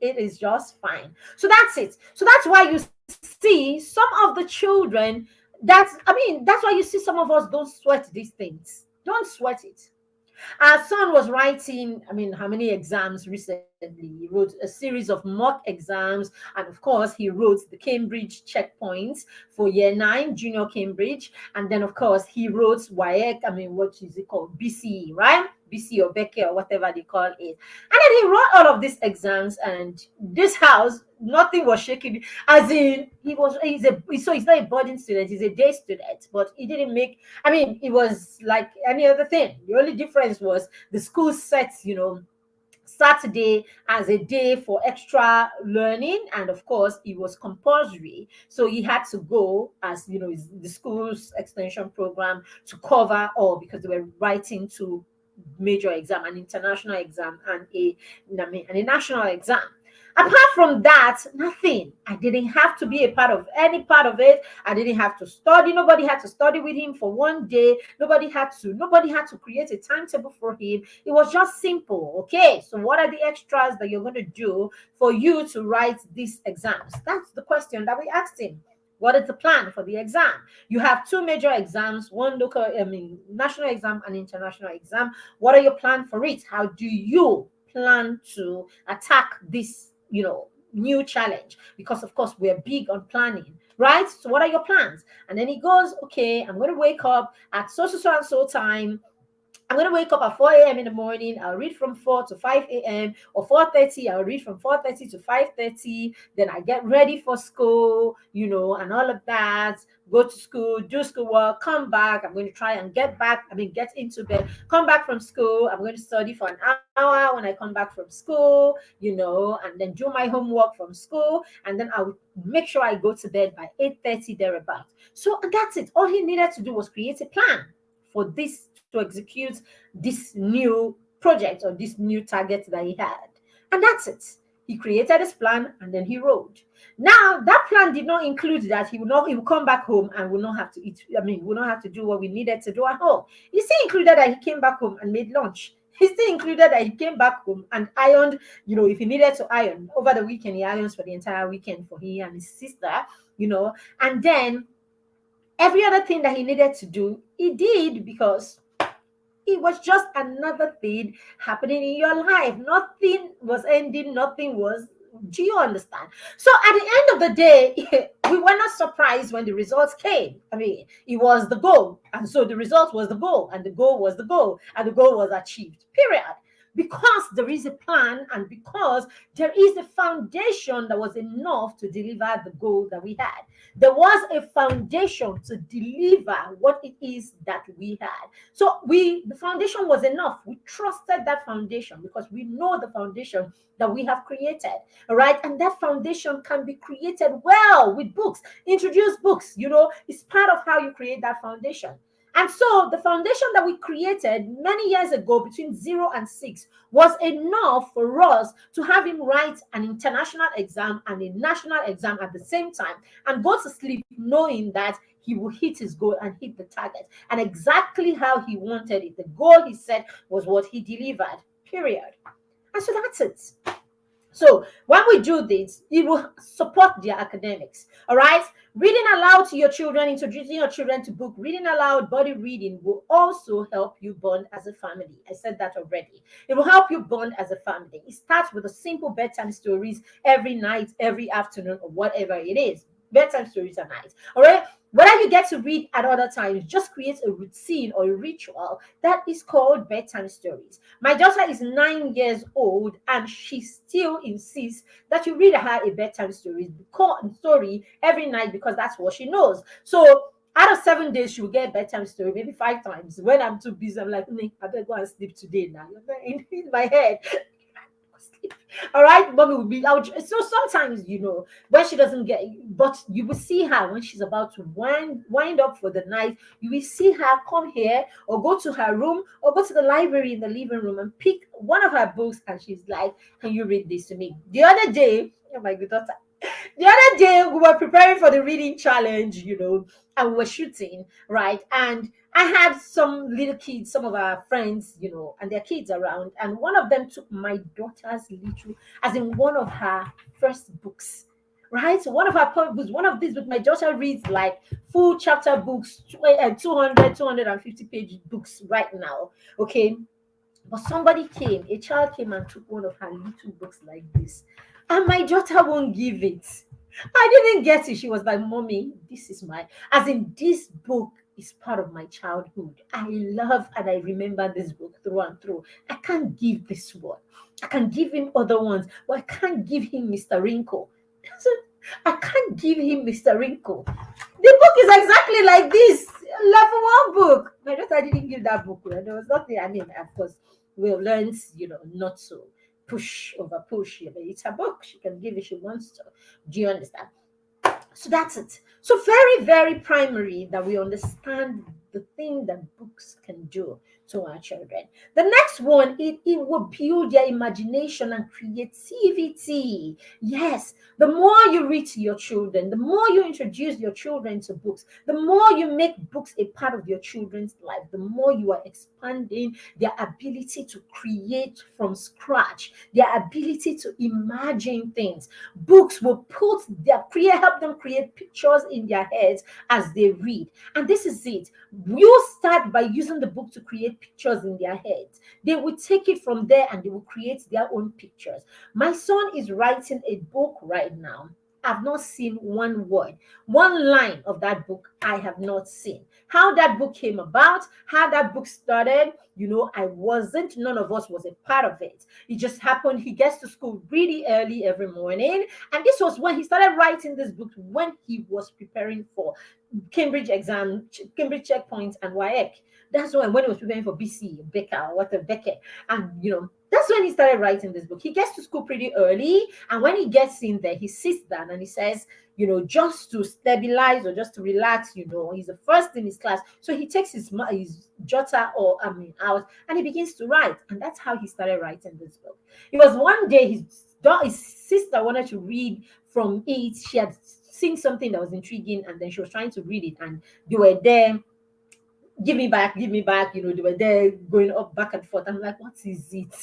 it is just fine. So that's it. So that's why you see some of the children, that's why you see some of us don't sweat these things. Don't sweat it. Our son was writing, how many exams recently? He wrote a series of mock exams, and of course, he wrote the Cambridge checkpoints for year 9, junior Cambridge, and then, of course, he wrote WAEC, what is it called? BCE, right? BC or Becker or whatever they call it. And then he wrote all of these exams, and this house, nothing was shaking. As in, he's not a boarding student, he's a day student, but he didn't make, it was like any other thing. The only difference was the school sets, Saturday as a day for extra learning, and of course it was compulsory, so he had to go, as the school's extension program, to cover all, because they were writing to major exam, an international exam, and a national exam. Apart from that, nothing. I didn't have to be a part of any part of it. I didn't have to study. Nobody had to study with him for one day. Nobody had to create a timetable for him. It was just simple. Okay, so what are the extras that you're going to do for you to write these exams? That's the question that we asked him. What is the plan for the exam? You have 2 major exams, one national exam and international exam. What are your plans for it? How do you plan to attack this, new challenge? Because of course we're big on planning, right? So what are your plans? And then he goes, okay, I'm going to wake up at so and so time. I'm going to wake up at 4 a.m. in the morning. I'll read from 4 to 5 a.m. or 4:30. I'll read from 4:30 to 5:30. Then I get ready for school, and all of that. Go to school, do schoolwork, come back. I'm going to try and get into bed, come back from school. I'm going to study for an hour when I come back from school, and then do my homework from school. And then I will make sure I go to bed by 8:30 thereabout. So that's it. All he needed to do was create a plan for this, to execute this new project or this new target that he had. And that's it. He created his plan, and then he wrote. Now, that plan did not include that he will come back home and will not have to eat. Will not have to do what we needed to do at home. He still included that he came back home and made lunch. He still included that he came back home and ironed, if he needed to iron. Over the weekend, he irons for the entire weekend for he and his sister, and then every other thing that he needed to do, he did, because it was just another thing happening in your life. Nothing was ending. Nothing was. Do you understand? So at the end of the day, we were not surprised when the results came. It was the goal. And so the result was the goal. And the goal was the goal. And the goal was achieved. Period. Because there is a plan, and because there is a foundation that was enough to deliver the goal that we had. There was a foundation to deliver what it is that we had. So the foundation was enough. We trusted that foundation because we know the foundation that we have created. All right. And that foundation can be created well with books. Introduce books, it's part of how you create that foundation. And so the foundation that we created many years ago between 0 and 6 was enough for us to have him write an international exam and a national exam at the same time and go to sleep knowing that he will hit his goal and hit the target. And exactly how he wanted it. The goal he set was what he delivered. Period. And so that's it. So when we do this, it will support their academics. All right. Reading aloud to your children, introducing your children to book, reading aloud, body reading will also help you bond as a family. I said that already. It will help you bond as a family. It starts with a simple bedtime stories every night, every afternoon, or whatever it is. Bedtime stories are nice. All right. Whether you get to read at other times, just create a routine or a ritual that is called bedtime stories. My daughter is 9 years old and she still insists that you read her a bedtime story every night because that's what she knows. So out of 7 days, she will get a bedtime story, maybe 5 times. When I'm too busy, I'm like, I better go and sleep today now. In my head, all right, mommy will be out. So sometimes, when she doesn't get, but you will see her when she's about to wind up for the night. You will see her come here or go to her room or go to the library in the living room and pick one of her books, and she's like, "Can you read this to me?" The other day, oh my good daughter, the other day we were preparing for the reading challenge, and we were shooting, right? And I had some little kids, some of our friends, and their kids around, and one of them took my daughter's little, as in one of her first books. Right, so one of her books, one of these books, my daughter reads like full chapter books, 200, 250-page books right now. Okay, but a child came and took one of her little books like this, and my daughter won't give it. I didn't get it. She was like, "Mommy, this is as in this book is part of my childhood. I love and I remember this book through and through. I can't give this one. I can give him other ones, but I can't give him Mr. Wrinkle. I can't give him Mr. Wrinkle. The book is exactly like this. Level one book. My daughter didn't give that book. There was nothing. I mean, of course, we have learned, not to over push. It's a book. She can give if she wants to. Do you understand? So that's it. So very, very primary that we understand the thing that books can do to our children. The next one, it will build their imagination and creativity. Yes, the more you read to your children, the more you introduce your children to books, the more you make books a part of your children's life, the more you are expanding their ability to create from scratch, their ability to imagine things. Books will help them create pictures in their heads as they read. And this is it. You start by using the book to create pictures in their heads. They will take it from there and they will create their own pictures. My son is writing a book right now. I've not seen one word, one line of that book. I have not seen how that book came about, how that book started. None of us was a part of it. It just happened. He gets to school really early every morning. And this was when he started writing this book, when he was preparing for Cambridge exam, Cambridge checkpoints, and WAEC. That's when he was preparing for BC, Becker, or whatever, Becker. And, that's when he started writing this book. He gets to school pretty early. And when he gets in there, he sits down and he says, just to stabilize or just to relax, he's the first in his class. So he takes his jotter out and he begins to write. And that's how he started writing this book. It was one day his sister wanted to read from it. She had seen something that was intriguing and then she was trying to read it, and they were there, give me back, they were there going up back and forth. I'm like, what is it?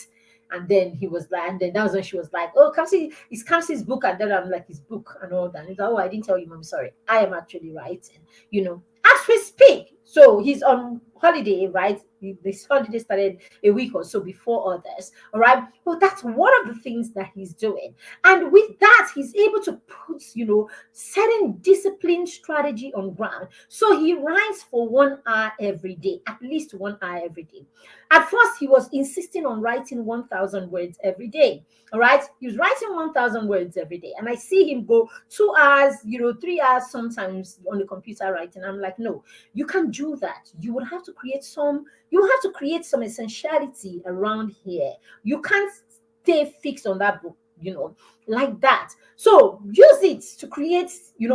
And then he was like, and then that was when she was like, "Oh, Kamsi, it's Kamsi's book." And then I'm like, "His book," and all that. And he's like, "Oh, I didn't tell you, Mom, sorry. I am actually writing, as we speak." So he's on holiday, right? This holiday started a week or so before others. All right. Well, that's one of the things that he's doing. And with that, he's able to put, certain discipline strategy on ground. So he writes for 1 hour every day, at least 1 hour every day. At first, he was insisting on writing 1,000 words every day. All right. He was writing 1,000 words every day. And I see him go 2 hours, 3 hours sometimes on the computer writing. I'm like, no, you can't do that. You would have to create some essentiality around here. You can't stay fixed on that book, like that. So use it to create,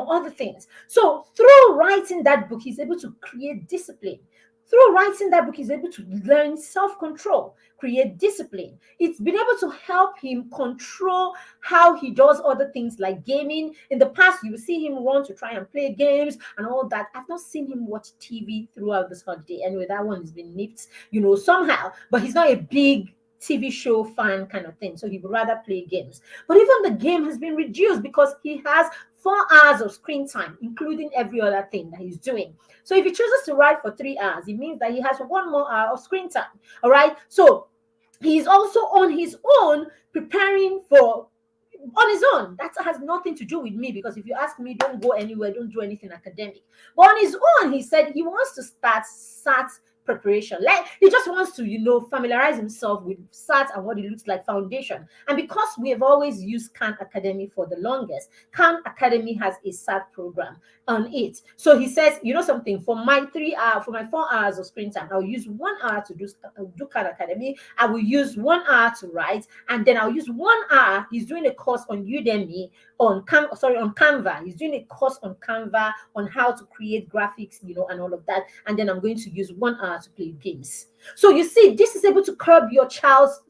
other things. So through writing that book, he's able to create discipline. Through writing that book, he's able to learn self-control, create discipline. It's been able to help him control how he does other things like gaming. In the past, you will see him run to try and play games and all that. I've not seen him watch TV throughout this holiday. Anyway, that one has been nipped, somehow. But he's not a big TV show fan kind of thing. So he would rather play games. But even the game has been reduced because he has 4 hours of screen time, including every other thing that he's doing. So if he chooses to write for 3 hours, it means that he has 1 more hour of screen time. All right. So he's also on his own preparing for on his own. That has nothing to do with me, because if you ask me, don't go anywhere, don't do anything academic. But on his own, he said he wants to start SAT preparation. Like he just wants to, familiarize himself with SAT and what it looks like, foundation. And because we have always used Khan Academy for the longest, Khan Academy has a SAT program on it. So he says, something, for my 4 hours of screen time, I'll use 1 hour to do Khan Academy. I will use 1 hour to write, and then I'll use 1 hour. He's doing a course on Udemy on Canva. He's doing a course on Canva on how to create graphics, and all of that. And then I'm going to use 1 hour to play games. So you see, this is able to curb your child's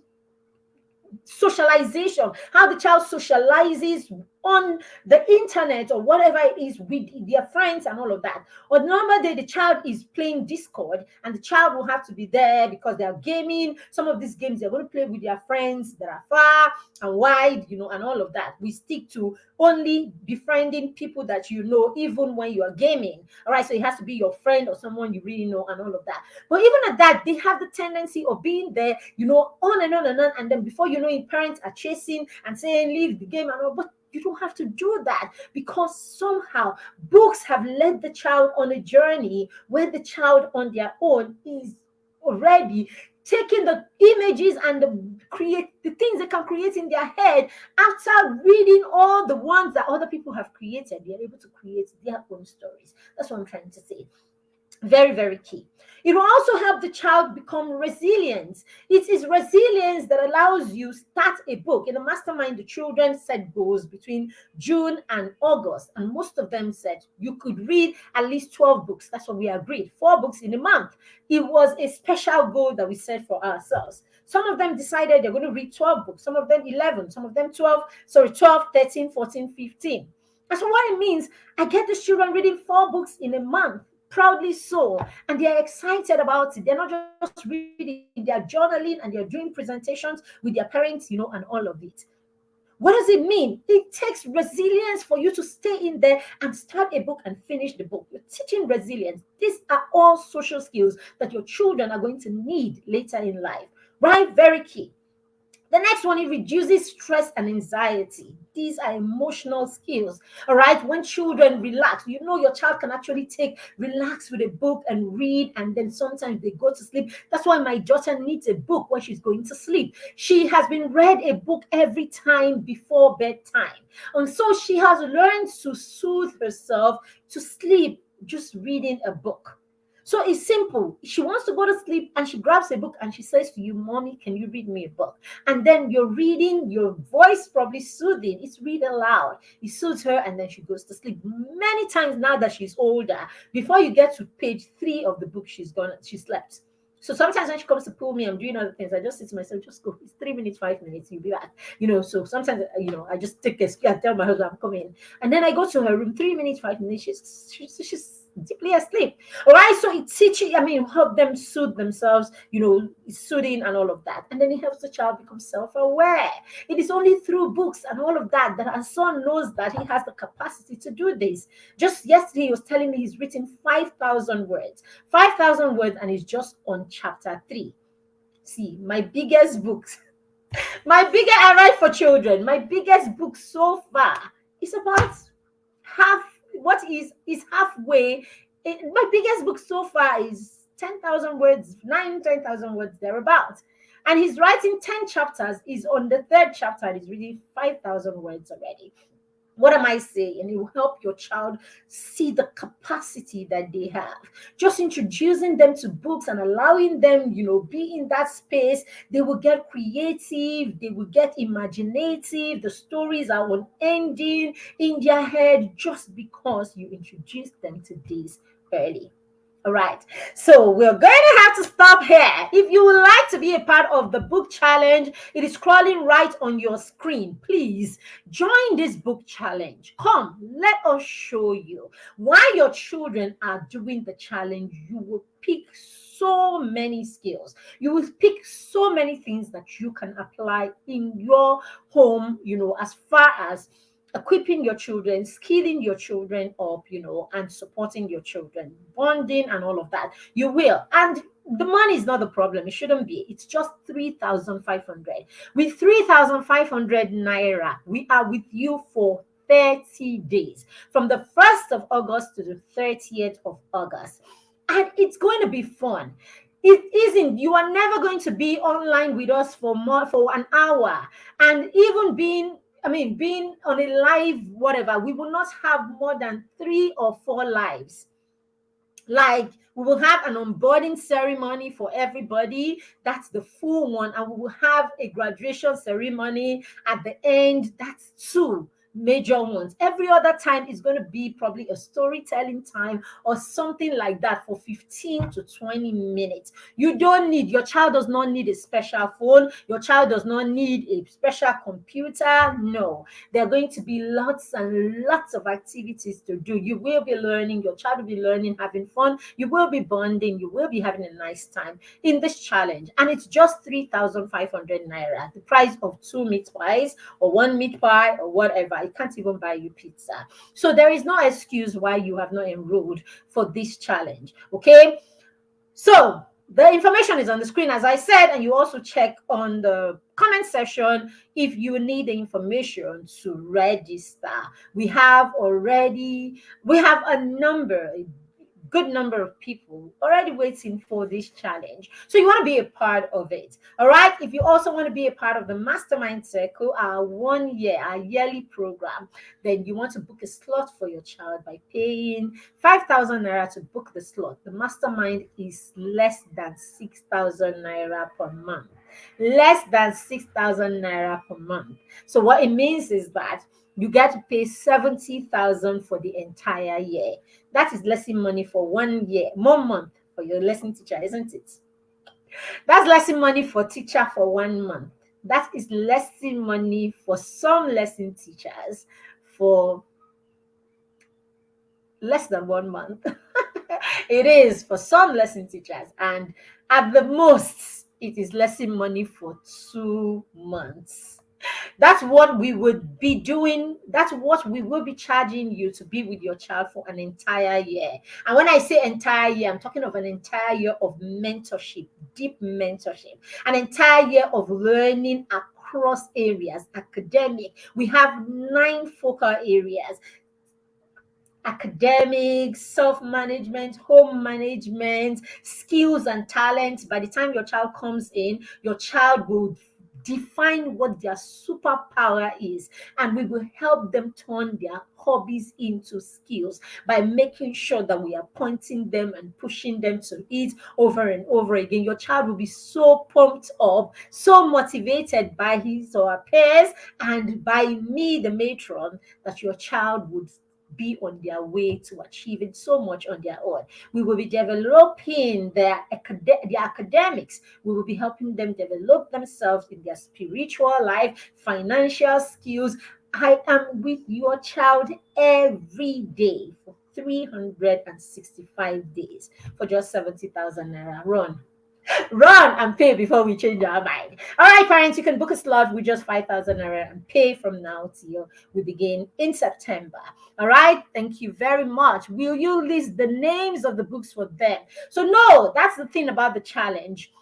socialization, how the child socializes on the internet or whatever it is with their friends and all of that. On the normal day, the child is playing Discord, and the child will have to be there because they are gaming. Some of these games they're going to play with their friends that are far and wide, and all of that. We stick to only befriending people that even when you are gaming. All right, so it has to be your friend or someone you really know and all of that. But even at that, they have the tendency of being there, on and on and on, and then before you know it, parents are chasing and saying leave the game and all. But you don't have to do that, because somehow books have led the child on a journey where the child on their own is already taking the images and the things they can create in their head. After reading all the ones that other people have created, they're able to create their own stories. That's what I'm trying to say. Very, very key. It will also help the child become resilient. It is resilience that allows you start a book. In the mastermind, the children set goals between June and August, and most of them said you could read at least 12 books. That's what we agreed, 4 books in a month. It was a special goal that we set for ourselves. Some of them decided they're going to read 12 books, some of them 11, some of them 12, 13, 14, 15. And so what it means, I get these children reading 4 books in a month, proudly so, and they're excited about it. They're not just reading, they're journaling and they're doing presentations with their parents, and all of it. What does it mean? It takes resilience for you to stay in there and start a book and finish the book. You're teaching resilience. These are all social skills that your children are going to need later in life, right? Very key. The next one, it reduces stress and anxiety. These are emotional skills. All right. When children relax, your child can actually relax with a book and read, and then sometimes they go to sleep. That's why my daughter needs a book when she's going to sleep. She has been read a book every time before bedtime. And so she has learned to soothe herself to sleep just reading a book. So it's simple. She wants to go to sleep and she grabs a book and she says to you, Mommy, can you read me a book? And then you're reading, your voice probably soothing. It's read aloud. It soothes her and then she goes to sleep. Many times now that she's older, before you get to page 3 of the book, she slept. So sometimes when she comes to pull me, I'm doing other things. I just say to myself, just go. It's 3 minutes, 5 minutes, you'll be back. So sometimes, I just take a I tell my husband I'm coming. And then I go to her room, 3 minutes, 5 minutes. She's deeply asleep. All right. So it teaches, help them soothe themselves, soothing and all of that. And then it helps the child become self-aware. It is only through books and all of that our son knows that he has the capacity to do this. Just yesterday, he was telling me he's written 5,000 words. 5,000 words, and he's just on chapter 3. See, my biggest books, I write for children. My biggest book so far is about halfway. My biggest book so far is 10,000 words, 10,000 words thereabouts. And he's writing 10 chapters. He's on the 3rd chapter and he's reading 5,000 words already. What am I saying? It will help your child see the capacity that they have. Just introducing them to books and allowing them, be in that space. They will get creative. They will get imaginative. The stories are unending in their head just because you introduced them to this early. All right, so we're going to have to stop here. If you would like to be a part of the book challenge, it is scrolling right on your screen. Please join this book challenge. Come, let us show you why your children are doing the challenge. You will pick so many skills. You will pick so many things that you can apply in your home, as far as equipping your children, skilling your children up, and supporting your children, bonding and all of that. You will. And the money is not the problem. It shouldn't be. It's just 3,500. With 3,500 naira, we are with you for 30 days, from the 1st of August to the 30th of August. And it's going to be fun. It isn't. You are never going to be online with us for an hour. And even being on a live, whatever, we will not have more than 3 or 4 lives. Like, we will have an onboarding ceremony for everybody. That's the full one. And we will have a graduation ceremony at the end. That's 2 major ones. Every other time is going to be probably a storytelling time or something like that for 15 to 20 minutes. Your child does not need a special phone. Your child does not need a special computer. No, there are going to be lots and lots of activities to do. You will be learning, your child will be learning, having fun. You will be bonding. You will be having a nice time in this challenge. And it's just 3,500 naira, the price of 2 meat pies or 1 meat pie or whatever. I can't even buy you pizza. So there is no excuse why you have not enrolled for this challenge. Okay. So the information is on the screen, as I said, and you also check on the comment section if you need the information to register. We have a good number of people already waiting for this challenge. So you want to be a part of it. All right. If you also want to be a part of the Mastermind Circle, our yearly program, then you want to book a slot for your child by paying 5,000 naira to book the slot. The Mastermind is less than 6,000 naira per month. Less than 6,000 naira per month. So what it means is that you get to pay 70,000 for the entire year. That is lesson money for 1 year, 1 month for your lesson teacher, isn't it? That's lesson money for teacher for 1 month. That is lesson money for some lesson teachers for less than 1 month. It is for some lesson teachers, and at the most, it is lesson money for 2 months. That's what we would be doing. That's what we will be charging you to be with your child for an entire year. And when I say entire year, I'm talking of an entire year of mentorship, deep mentorship, an entire year of learning across areas, academic. We have 9 focal areas: academics, self-management, home management, skills and talents. By the time your child comes in, your child will define what their superpower is, and we will help them turn their hobbies into skills by making sure that we are pointing them and pushing them to it over and over again. Your child will be so pumped up, so motivated by his or her peers and by me, the matron, that your child would be on their way to achieving so much on their own. We will be developing their academics. We will be helping them develop themselves in their spiritual life, financial skills. I am with your child every day for 365 days for just 70,000 naira. Run and pay before we change our mind. All right, parents, you can book a slot with just 5,000 naira and pay from now till we begin in September. All right, thank you very much. Will you list the names of the books for them? So no, that's the thing about the challenge.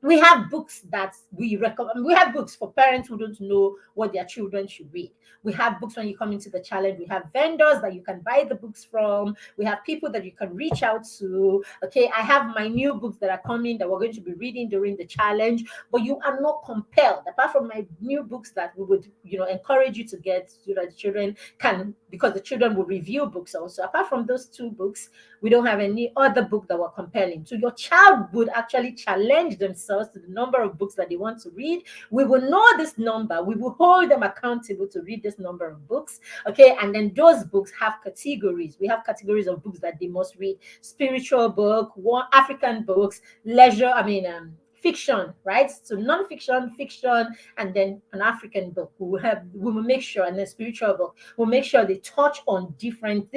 We have books that we recommend. We have books for parents who don't know what their children should read. We have books when you come into the challenge. We have vendors that you can buy the books from. We have people that you can reach out to. Okay, I have my new books that are coming that we're going to be reading during the challenge, but you are not compelled. Apart from my new books that we would, encourage you to get so that the children can, because the children will review books also. Apart from those 2 books, we don't have any other book that were compelling. So your child would actually challenge themselves to the number of books that they want to read. We will know this number. We will hold them accountable to read this number of books. Okay. And then those books have categories. We have categories of books that they must read: spiritual book, African books, leisure, fiction, right? So non-fiction, fiction, and then an African book. We will make sure, and a spiritual book. We'll make sure they touch on different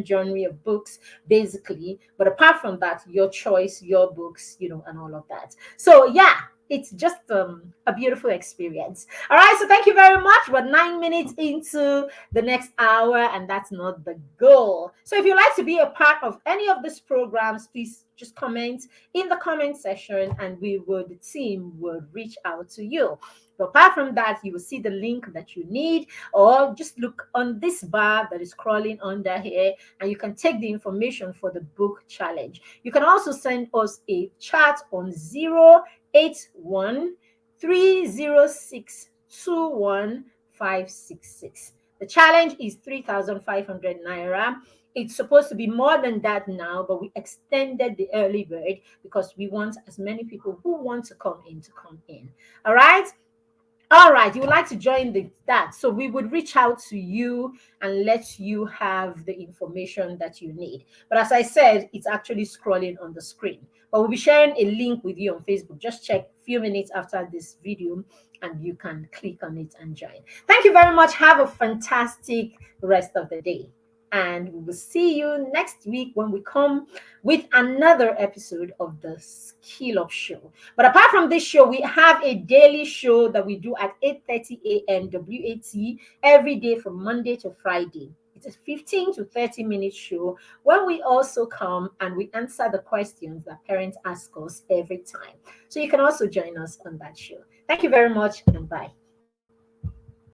genre of books, basically. But apart from that, your choice, your books, and all of that. So yeah, it's just a beautiful experience. All right, so thank you very much. We're 9 minutes into the next hour, and that's not the goal. So if you'd like to be a part of any of these programs, please just comment in the comment section, and the team would reach out to you. But apart from that, you will see the link that you need, or just look on this bar that is scrolling under here, and you can take the information for the book challenge. You can also send us a chat on 081 306 21566. The challenge is 3,500 naira. It's supposed to be more than that now, but we extended the early bird because we want as many people who want to come in to come in. All right. All right, you would like to join that. So we would reach out to you and let you have the information that you need. But as I said, it's actually scrolling on the screen. But we'll be sharing a link with you on Facebook. Just check a few minutes after this video and you can click on it and join. Thank you very much. Have a fantastic rest of the day. And we will see you next week when we come with another episode of the Skill Up Show. But apart from this show, we have a daily show that we do at 8:30 a.m. WAT every day from Monday to Friday. It's a 15 to 30-minute show when we also come and we answer the questions that parents ask us every time. So you can also join us on that show. Thank you very much and bye.